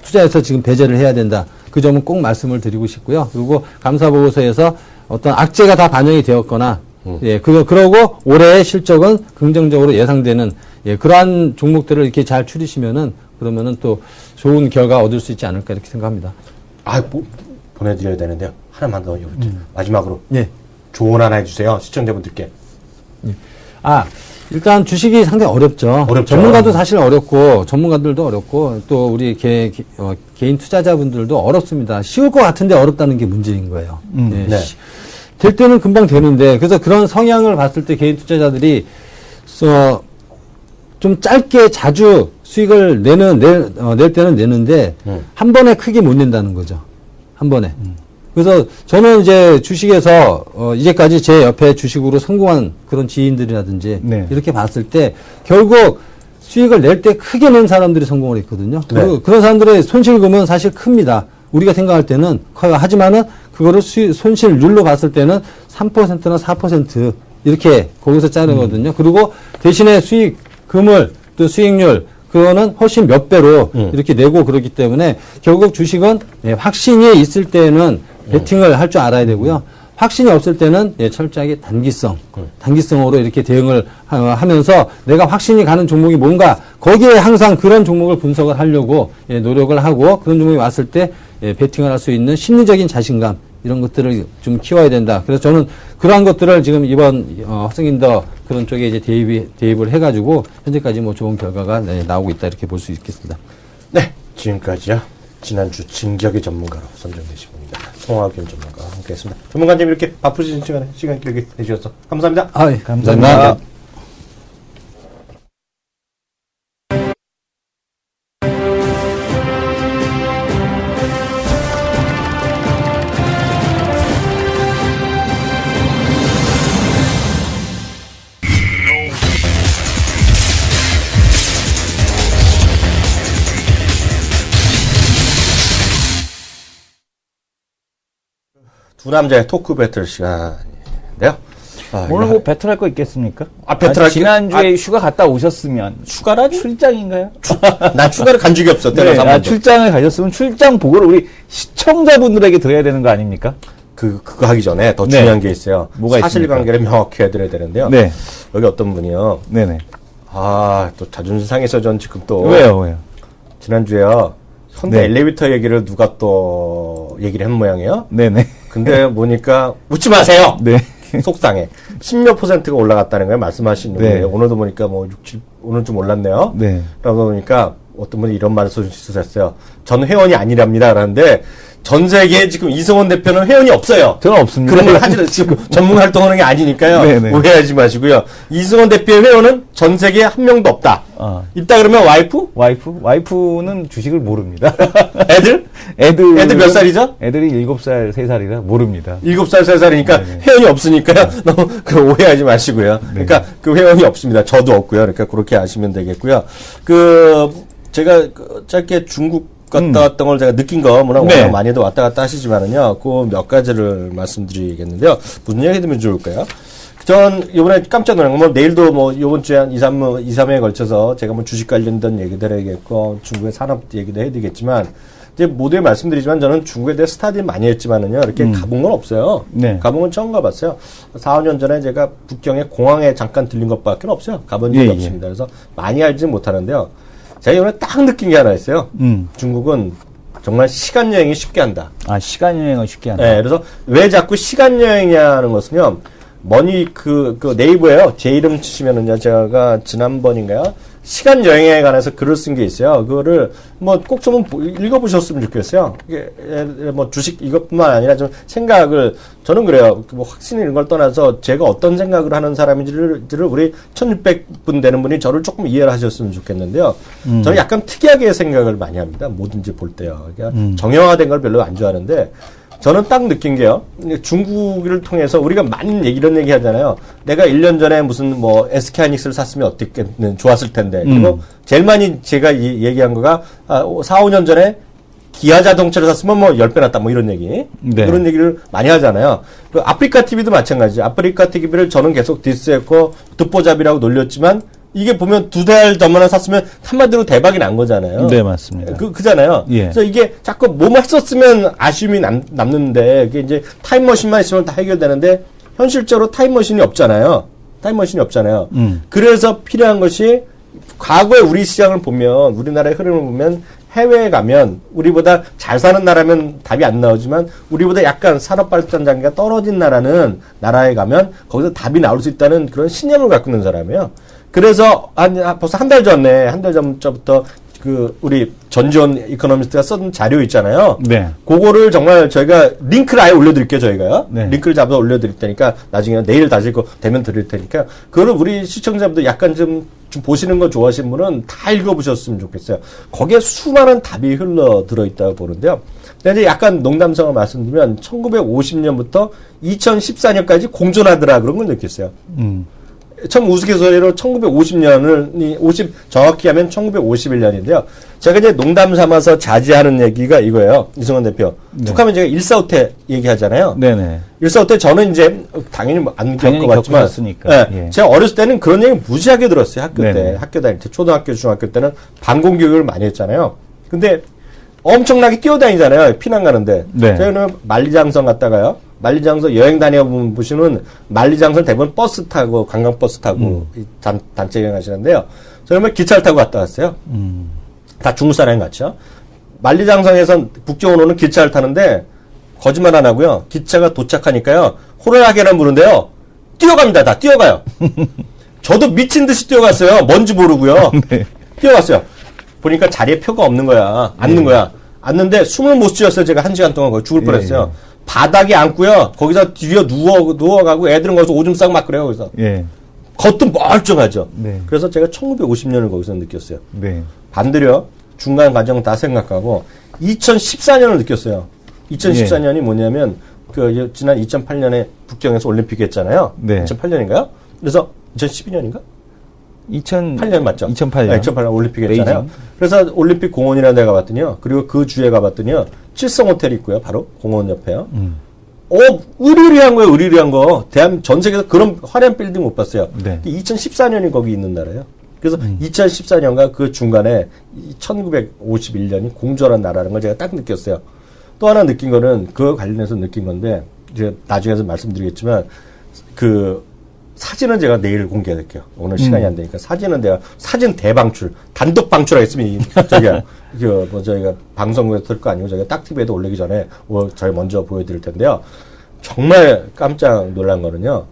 S3: 투자해서 지금 배제를 해야 된다. 그 점은 꼭 말씀을 드리고 싶고요. 그리고 감사 보고서에서 어떤 악재가 다 반영이 되었거나 그러고 올해의 실적은 긍정적으로 예상되는 그러한 종목들을 이렇게 잘 추리시면은 그러면은 또 좋은 결과 얻을 수 있지 않을까 이렇게 생각합니다.
S1: 보내드려야 되는데요. 하나만 더 여쭤볼게요. 마지막으로 조언 하나 해주세요. 시청자분들께.
S3: 일단 주식이 상당히 어렵죠. 전문가도 사실 어렵고 전문가들도 어렵고 또 우리 개인 투자자분들도 어렵습니다. 쉬울 것 같은데 어렵다는 게 문제인 거예요. 될 때는 금방 되는데 그래서 그런 성향을 봤을 때 개인 투자자들이 좀 짧게 자주 수익을 낼 때는 내는데 한 번에 크게 못 낸다는 거죠. 한 번에. 그래서 저는 이제 주식에서 이제까지 제 옆에 주식으로 성공한 그런 지인들이라든지 이렇게 봤을 때 결국 수익을 낼 때 크게 낸 사람들이 성공을 했거든요. 그리고 그런 사람들의 손실금은 사실 큽니다. 우리가 생각할 때는 커요. 하지만은 그거를 손실률로 봤을 때는 3%나 4% 이렇게 거기서 자르거든요. 그리고 대신에 수익금을 또 수익률 그거는 훨씬 몇 배로 이렇게 내고 그러기 때문에 결국 주식은 확신이 있을 때는 베팅을 할 줄 알아야 되고요. 확신이 없을 때는 철저하게 단기성으로 이렇게 대응을 하면서 내가 확신이 가는 종목이 뭔가 거기에 항상 그런 종목을 분석을 하려고 노력을 하고 그런 종목이 왔을 때 베팅을 할 수 있는 심리적인 자신감 이런 것들을 좀 키워야 된다. 그래서 저는 그러한 것들을 지금 이번 허승인더 그런 쪽에 이제 대입을 해가지고 현재까지 뭐 좋은 결과가 나오고 있다 이렇게 볼 수 있겠습니다.
S1: 네, 지금까지요. 지난주 진격의 전문가로 선정되신 분입니다. 송하균 전문가와 함께했습니다. 전문가님 이렇게 바쁘신 시간에 시간 길게 내주셔서 감사합니다.
S3: 감사합니다.
S1: 두 남자의 토크 배틀 시간인데요.
S2: 오늘 뭐 배틀할 거 있겠습니까?
S1: 배틀할
S2: 지난주에 휴가 갔다 오셨으면 휴가라니? 출장인가요?
S1: 난 휴가를 간 적이 없어.
S2: 출장을 가셨으면 출장 보고를 우리 시청자분들에게 드려야 되는 거 아닙니까?
S1: 그거 하기 전에 더 중요한 게 있어요.
S2: 뭐가
S1: 사실관계를 명확히 해드려야 되는데요. 여기 어떤 분이요. 또 자존심 상해서 전 지금 또.
S2: 왜요?
S1: 지난주에요. 현대 엘리베이터 얘기를 누가 또 얘기를 한 모양이에요. 근데 보니까 웃지 마세요. 속상해. 10몇 %가 올라갔다는 거예요. 말씀하시는 거예요. 오늘도 보니까 뭐 6, 7, 오늘 좀 올랐네요. 그러다 보니까 어떤 분이 이런 말을 쓰셨어요. 전 회원이 아니랍니다. 라는데 전 세계에 지금 이승원 대표는 회원이 없어요.
S2: 저는 없습니다.
S1: 그런 걸 하지, 지금 전문 활동하는 게 아니니까요. 오해하지 마시고요. 이승원 대표의 회원은 전 세계에 한 명도 없다. 있다 그러면 와이프?
S2: 와이프는 주식을 모릅니다.
S1: 애들 몇 살이죠?
S2: 애들이 7살, 3살이라 모릅니다.
S1: 7살, 3살이니까 회원이 없으니까요. 너무 오해하지 마시고요. 그러니까 그 회원이 없습니다. 저도 없고요. 그러니까 그렇게 아시면 되겠고요. 제가 짧게 중국 갔다 왔던 걸 제가 느낀 거, 워낙 많이도 왔다 갔다 하시지만은요, 그 몇 가지를 말씀드리겠는데요. 무슨 얘기 드리면 좋을까요? 전 이번에 깜짝 놀란 건 내일도 이번 주에 한 2, 3회에 걸쳐서 제가 주식 관련된 얘기도 해야겠고, 중국의 산업 얘기도 해야 되겠지만, 이제 모두에 말씀드리지만 저는 중국에 대해 스타디 많이 했지만은요, 이렇게 가본 건 없어요. 가본 건 처음 가봤어요. 4, 5년 전에 제가 북경의 공항에 잠깐 들린 것밖에 없어요. 가본 적이 없습니다. 그래서 많이 알지는 못하는데요. 제가 이번에 딱 느낀 게 하나 있어요. 중국은 정말 시간 여행이 쉽게 한다.
S2: 시간 여행을 쉽게 한다.
S1: 그래서 왜 자꾸 시간 여행이냐는 것은요. 머니 그 네이버에요. 제 이름 치시면은요, 제가 지난번인가요? 시간 여행에 관해서 글을 쓴 게 있어요. 그거를 뭐 꼭 좀 읽어보셨으면 좋겠어요. 이게 뭐 주식 이것뿐만 아니라 좀 생각을 저는 그래요. 뭐 확신 이런 걸 떠나서 제가 어떤 생각을 하는 사람인지를 우리 1600분 되는 분이 저를 조금 이해를 하셨으면 좋겠는데요. 저는 약간 특이하게 생각을 많이 합니다. 뭐든지 볼 때요. 그러니까 정형화된 걸 별로 안 좋아하는데 저는 딱 느낀 게요. 중국을 통해서 우리가 많은 이런 얘기 하잖아요. 내가 1년 전에 무슨 뭐 SK하이닉스를 샀으면 어땠겠는 좋았을 텐데. 그리고 제일 많이 제가 얘기한 거가 4, 5년 전에 기아 자동차를 샀으면 뭐 10배 낫다 뭐 이런 얘기. 네. 그런 얘기를 많이 하잖아요. 그 아프리카 TV도 마찬가지죠. 아프리카 TV를 저는 계속 디스했고 듣보잡이라고 놀렸지만 이게 보면 2달 전만에 샀으면 한마디로 대박이 난 거잖아요.
S2: 네, 맞습니다.
S1: 그잖아요. 예. 그래서 이게 자꾸 뭐만 했었으면 아쉬움이 남는데, 이게 이제 타임머신만 있으면 다 해결되는데, 현실적으로 타임머신이 없잖아요. 그래서 필요한 것이, 과거에 우리 시장을 보면, 우리나라의 흐름을 보면, 해외에 가면, 우리보다 잘 사는 나라면 답이 안 나오지만, 우리보다 약간 산업발전 단계가 떨어진 나라에 가면, 거기서 답이 나올 수 있다는 그런 신념을 갖고 있는 사람이에요. 그래서 벌써 한 달 전부터 우리 전지현 이코노미스트가 쓴 자료 있잖아요. 네. 그거를 정말 저희가 링크를 아예 올려드릴게요, 저희가요. 네. 링크를 잡아서 올려드릴 테니까 나중에 내일 다시 되면 드릴 테니까 그거를 우리 시청자분들 약간 좀 보시는 거 좋아하시는 분은 다 읽어보셨으면 좋겠어요. 거기에 수많은 답이 흘러 들어있다고 보는데요. 근데 이제 약간 농담성을 말씀드리면 1950년부터 2014년까지 공존하더라 그런 걸 느꼈어요. 참 우스갯소리로 1950년을 정확히 하면 1951년인데요. 제가 이제 농담 삼아서 자제하는 얘기가 이거예요. 이승원 대표. 네. 툭하면 제가 145태 얘기하잖아요. 네네. 145태 저는 이제 당연히 안 겪어봤지만 네. 예. 제가 어렸을 때는 그런 얘기 무지하게 들었어요. 학교 때. 학교 다닐 때. 초등학교, 중학교 때는 반공교육을 많이 했잖아요. 근데 엄청나게 뛰어다니잖아요. 피난 가는데. 네. 저희는 만리장성 갔다가요. 만리장성 여행 다녀보시면 만리장성 대부분 버스 타고 관광버스 타고 단체 여행하시는데요. 저는 기차를 타고 갔다 왔어요. 다 중국 사람이 같죠. 만리장성에서 북경으로는 기차를 타는데 거짓말 안 하고요. 기차가 도착하니까요. 호루라기를 부르는데요. 뛰어갑니다. 다 뛰어가요. 저도 미친 듯이 뛰어갔어요. 뭔지 모르고요. 네. 뛰어갔어요. 보니까 자리에 표가 없는 거야. 앉는 거야. 앉는데 숨을 못 쉬었어요. 제가 1시간 동안 거의 죽을 뻔했어요. 바닥에 앉고요. 거기서 뒤에 누워가고 애들은 거기서 오줌 싸고 막 그래요. 거기서. 예. 겉은 멀쩡하죠. 네. 그래서 제가 1950년을 거기서 느꼈어요. 네. 반대로 중간 과정 다 생각하고 2014년을 느꼈어요. 2014년이 뭐냐면 지난 2008년에 북경에서 올림픽 했잖아요. 네. 2008년인가요? 그래서 2012년인가? 2008년 맞죠?
S2: 2008년.
S1: 네, 2008년 올림픽 했잖아요. 베이징. 그래서 올림픽 공원이라는 데 가봤더니요. 그리고 그 주에 가봤더니요. 칠성 호텔이 있고요. 바로 공원 옆에요. 의리의리한 거예요. 의리의리한 거. 전 세계에서 그런 화려한 빌딩 못 봤어요. 네. 2014년이 거기 있는 나라예요. 그래서 2014년과 그 중간에 1951년이 공존한 나라라는 걸 제가 딱 느꼈어요. 또 하나 느낀 거는 그거 관련해서 느낀 건데 이제 나중에서 말씀드리겠지만 사진은 제가 내일 공개할게요. 오늘 시간이 안 되니까. 사진은 내가, 사진 대방출, 단독 방출하겠습니다. 저희가 방송국에 틀 거 아니고 저희가 딱TV에도 올리기 전에 저희 먼저 보여드릴 텐데요. 정말 깜짝 놀란 거는요.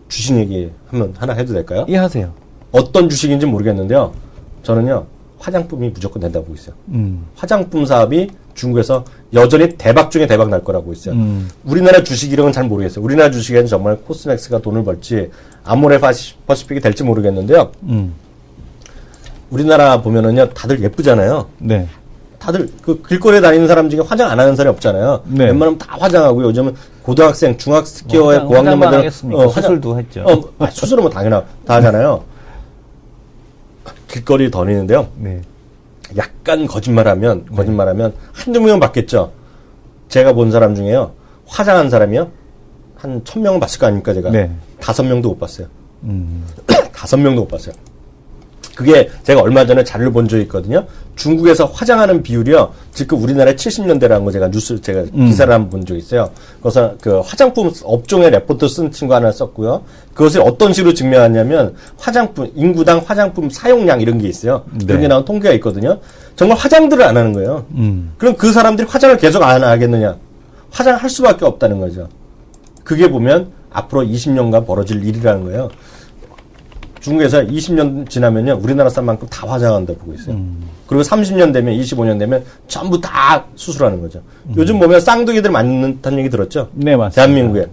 S1: 주식 얘기 하나 해도 될까요?
S2: 예, 하세요.
S1: 어떤 주식인지 모르겠는데요. 저는요, 화장품이 무조건 된다고 보고 있어요. 화장품 사업이 중국에서 여전히 대박 중에 대박 날 거라고 보고 있어요. 우리나라 주식 이런 건 잘 모르겠어요. 우리나라 주식에는 정말 코스맥스가 돈을 벌지 아모레 퍼시픽이 될지 모르겠는데요. 우리나라 보면은요, 다들 예쁘잖아요. 네. 다들 길거리에 다니는 사람 중에 화장 안 하는 사람이 없잖아요. 네. 웬만하면 다 화장하고요. 요즘은 고등학생, 중학교에 고학년마다
S2: 수술도 했죠.
S1: 수술은 뭐 당연하 다 하잖아요. 길거리 다니는데요. 네. 약간 거짓말하면 한두 명은 봤겠죠. 제가 본 사람 중에요. 화장한 사람이요. 한 1000명은 봤을 거 아닙니까, 제가. 네. 5명도 못 봤어요. 5명도 못 봤어요. 그게 제가 얼마 전에 자료를 본 적이 있거든요. 중국에서 화장하는 비율이요. 지금 우리나라의 70년대라는 거 제가 기사를 한번 본 적이 있어요. 그래서 그 화장품 업종의 레포트 쓴 친구 하나 썼고요. 그것을 어떤 식으로 증명하냐면 인구당 화장품 사용량 이런 게 있어요. 네. 그런 게 나온 통계가 있거든요. 정말 화장들을 안 하는 거예요. 그럼 그 사람들이 화장을 계속 안 하겠느냐? 화장할 수밖에 없다는 거죠. 그게 보면 앞으로 20년간 벌어질 일이라는 거예요. 중국에서 20년 지나면요, 우리나라 사람만큼 다 화장한다 보고 있어요. 그리고 30년 되면, 25년 되면 전부 다 수술하는 거죠. 요즘 보면 쌍둥이들 많다는 얘기 들었죠?
S2: 네, 맞습니다.
S1: 대한민국에.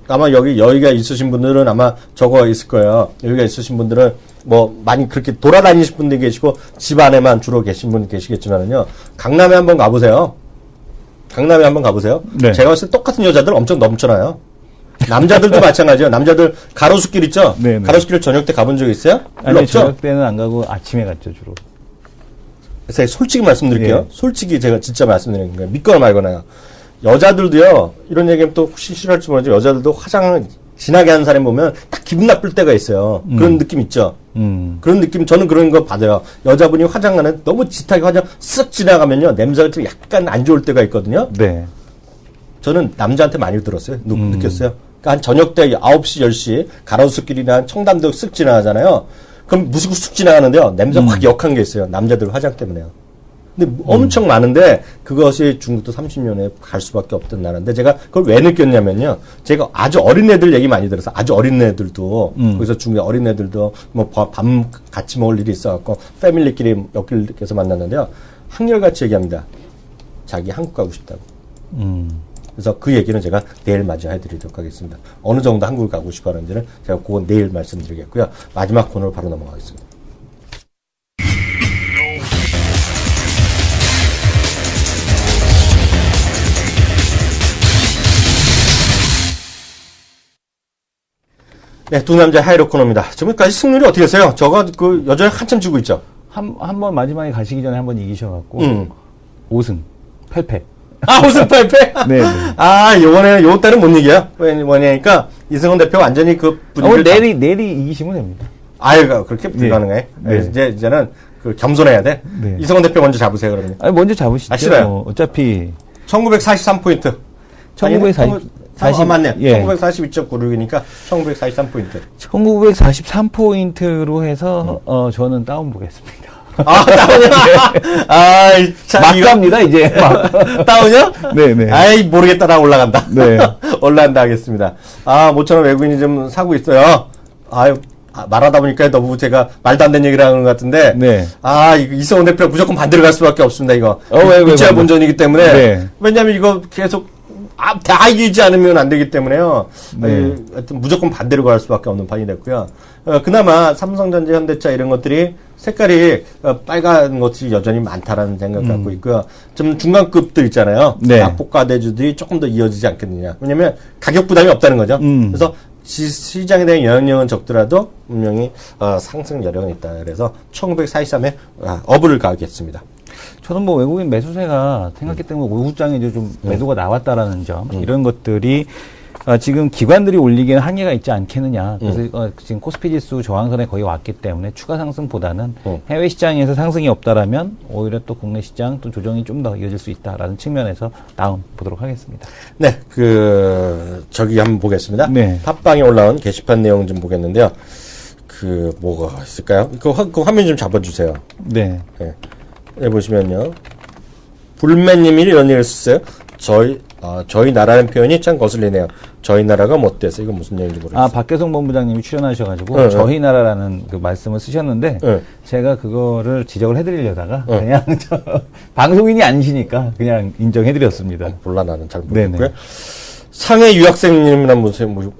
S1: 아마 여기가 있으신 분들은 아마 저거 있을 거예요. 여기가 있으신 분들은 뭐 많이 그렇게 돌아다니신 분들이 계시고 집 안에만 주로 계신 분 계시겠지만은요, 강남에 한번 가보세요. 강남에 한번 가보세요.
S2: 네.
S1: 제가 봤을 때 똑같은 여자들 엄청 넘쳐나요. 남자들도 마찬가지예요. 남자들 가로수길 있죠?
S2: 네네.
S1: 가로수길 저녁 때 가본 적 있어요?
S2: 아니,
S1: 없죠?
S2: 저녁 때는 안 가고 아침에 갔죠, 주로.
S1: 제가 솔직히 말씀드릴게요.
S2: 예.
S1: 솔직히 제가 진짜 말씀드리는 거예요. 믿거나 말거나요. 여자들도요, 이런 얘기하면 또 혹시 싫어할지 모르지만 여자들도 화장을 진하게 하는 사람 보면 딱 기분 나쁠 때가 있어요. 그런 느낌 있죠? 그런 느낌, 저는 그런 거 받아요. 여자분이 화장하는 너무 짙하게 화장 쓱 지나가면요, 냄새가 좀 약간 안 좋을 때가 있거든요.
S2: 네.
S1: 저는 남자한테 많이 들었어요. 느꼈어요. 그러니까 한 저녁 때 9시, 10시 가로수길이나 청담도 쓱 지나가잖아요. 그럼 무시고 쑥 지나가는데요. 냄새 확 역한 게 있어요. 남자들 화장 때문에요. 근데 엄청 많은데 그것이 중국도 30년에 갈 수밖에 없던 나라인데 제가 그걸 왜 느꼈냐면요. 제가 아주 어린 애들 얘기 많이 들어서 아주 어린 애들도 거기서 중국의 어린 애들도 뭐 밤 같이 먹을 일이 있어갖고 패밀리끼리 엮일해서 만났는데요. 한결같이 얘기합니다. 자기 한국 가고 싶다고. 그래서 그 얘기는 제가 내일 마저 해드리도록 하겠습니다. 어느 정도 한국을 가고 싶어 하는지는 제가 그건 내일 말씀드리겠고요. 마지막 코너로 바로 넘어가겠습니다. 네, 두 남자 하이로 코너입니다. 지금까지 승률이 어떻게 되세요? 저가 그 여전히 한참 지고 있죠?
S2: 한 번 마지막에 가시기 전에 한 번 이기셔갖고, 5승, 8패.
S1: 아, 5승 8패?
S2: 네.
S1: 아, 요번 달은 못 이겨요. 뭐냐니까, 이승훈 대표 완전히 그 분위기를.
S2: 내리 이기시면 됩니다.
S1: 아유, 그렇게 불가능해.
S2: 네.
S1: 이제는 그 겸손해야 돼.
S2: 네.
S1: 이승훈 대표 먼저 잡으세요, 그러면.
S2: 아니, 먼저 잡으시죠.
S1: 아, 싫어요.
S2: 어차피.
S1: 1943포인트.
S2: 1940.
S1: 맞네요.
S2: 예.
S1: 1942.96이니까 1943포인트.
S2: 1943포인트로 해서, 저는 다운 보겠습니다.
S1: 아, 다운이요? 아이, 참.
S2: 막 갑니다, 이제.
S1: 다운이요?
S2: 네네.
S1: 아이, 모르겠다. 나 올라간다.
S2: 네.
S1: 올라간다 하겠습니다. 아, 모처럼 외국인이 좀 사고 있어요. 아유, 말하다 보니까 너무 제가 말도 안 되는 얘기를 하는 것 같은데. 네. 아, 이승훈 대표가 무조건 반대로 갈 수밖에 없습니다, 이거. 국제화 본전이기 때문에. 네. 왜냐면 이거 계속, 다 이기지 않으면 안 되기 때문에요. 네. 하여튼 무조건 반대로 갈 수밖에 없는 판이 됐고요. 그나마 삼성전자, 현대차 이런 것들이 색깔이 빨간 것이 여전히 많다라는 생각 갖고 있고요. 좀 중간급들 있잖아요.
S2: 네.
S1: 낙폭과대주들이 조금 더 이어지지 않겠느냐. 왜냐면 가격 부담이 없다는 거죠. 그래서 시장에 대한 영향력은 적더라도 분명히 상승 여력은 있다. 그래서 1943에 어부를 가겠습니다.
S2: 저는 뭐 외국인 매수세가 생각했기 때문에 오후장에 이제 좀 매도가 나왔다라는 점, 이런 것들이 지금 기관들이 올리기에는 한계가 있지 않겠느냐. 그래서 지금 코스피 지수 저항선에 거의 왔기 때문에 추가 상승보다는 해외 시장에서 상승이 없다라면 오히려 또 국내 시장 또 조정이 좀 더 이어질 수 있다라는 측면에서 다음 보도록 하겠습니다.
S1: 네, 저기 한번 보겠습니다.
S2: 네.
S1: 팟빵에 올라온 게시판 내용 좀 보겠는데요. 뭐가 있을까요? 그 화면 좀 잡아주세요.
S2: 네.
S1: 네. 네, 보시면요. 불매님이 이런 얘기를 썼어요. 저희 나라는 표현이 참 거슬리네요. 저희 나라가 뭐 어때서? 이거 무슨 얘기인지 모르겠어요.
S2: 박계성 본부장님이 출연하셔가지고, 저희 나라라는 그 말씀을 쓰셨는데, 제가 그거를 지적을 해드리려다가, 그냥 방송인이 아니시니까 그냥 인정해드렸습니다.
S1: 몰라, 나는 잘 모르겠고요. 상해 유학생님 한분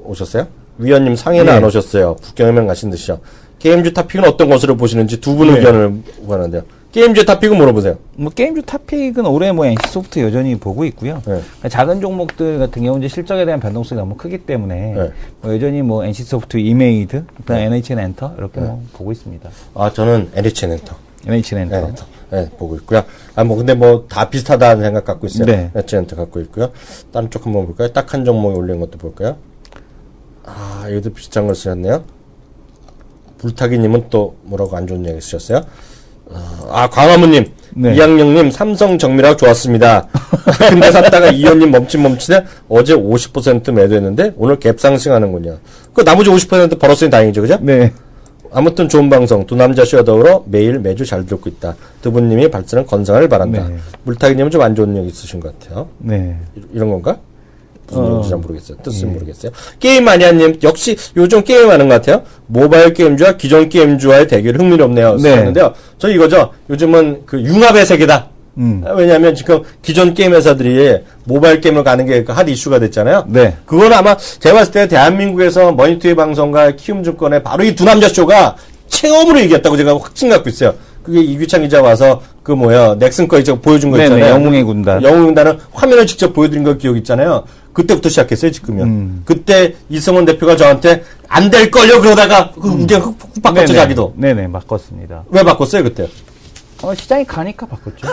S1: 오셨어요? 위원님 상해는 안 오셨어요. 북경해면 가신 듯이요. 게임주 타픽은 어떤 것으로 보시는지 두 분 의견을 구하는데요. 게임주 타픽은 물어보세요.
S2: 게임주 타픽은 올해 NC소프트 여전히 보고 있고요. 작은 종목들 같은 경우 이제 실적에 대한 변동성이 너무 크기 때문에 여전히 NC소프트, 이메이드, 그다음 NHN엔터 이렇게 보고 있습니다.
S1: 아, 저는 NHN엔터.
S2: NHN엔터.
S1: 네, 보고 있고요. 근데 다 비슷하다는 생각 갖고 있어요. 네. NHN엔터 갖고 있고요. 다른 쪽 한번 볼까요? 딱 한 종목에 올린 것도 볼까요? 여기도 비슷한 걸 쓰셨네요. 불타기님은 또 뭐라고 안 좋은 얘기 쓰셨어요? 광화문님, 네. 이학영님, 삼성 정밀화학 좋았습니다. 근데 샀다가 이현님 멈칫멈칫해 어제 50% 매도했는데 오늘 갭 상승하는군요. 나머지 50% 벌었으니 다행이죠, 그죠?
S2: 네.
S1: 아무튼 좋은 방송, 두 남자 쉬어더러 매주 잘 듣고 있다. 두 분님이 발전한 건강을 바란다. 네. 물타기님은 좀 안 좋은 얘기 있으신 것 같아요.
S2: 네.
S1: 이런 건가? 무슨 내용인지 잘 모르겠어요. 뜻은 모르겠어요. 게임 마니아님 역시 요즘 게임하는 것 같아요. 모바일 게임주와 기존 게임주와의 대결 흥미롭네요. 쓰는데요. 저 이거죠. 요즘은 그 융합의 세계다. 왜냐하면 지금 기존 게임 회사들이 모바일 게임을 가는 게 핫 이슈가 됐잖아요. 네. 그건 아마 제가 봤을 때 대한민국에서 머니투의 방송과 키움증권의 바로 이 두 남자 쇼가 체험으로 이겼다고 제가 확신 갖고 있어요. 그게 이규창 기자 와서 그 넥슨 거 이제 보여준 거 있잖아요.
S2: 영웅의 군단.
S1: 영웅의 군단은 화면을 직접 보여드린 거 기억 있잖아요. 그때부터 시작했어요, 지금은. 그때 이성원 대표가 저한테 안 될걸요? 그러다가 그게 훅 바꿨죠, 자기도.
S2: 네네, 바꿨습니다.
S1: 왜 바꿨어요, 그때?
S2: 시장이 가니까 바꿨죠.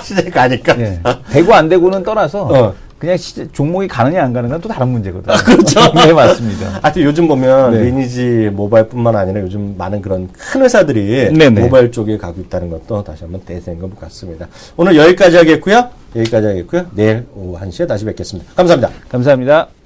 S1: 시장이 가니까.
S2: 네. 되고 안 되고는 떠나서 그냥 종목이 가느냐 안 가느냐 또 다른 문제거든요.
S1: 그렇죠.
S2: 네, 맞습니다.
S1: 하여튼 요즘 보면 리니지 모바일뿐만 아니라 요즘 많은 그런 큰 회사들이 모바일 쪽에 가고 있다는 것도 다시 한번 대세인 것 같습니다. 오늘 여기까지 하겠고요. 내일 오후 1시에 다시 뵙겠습니다. 감사합니다.
S2: 감사합니다.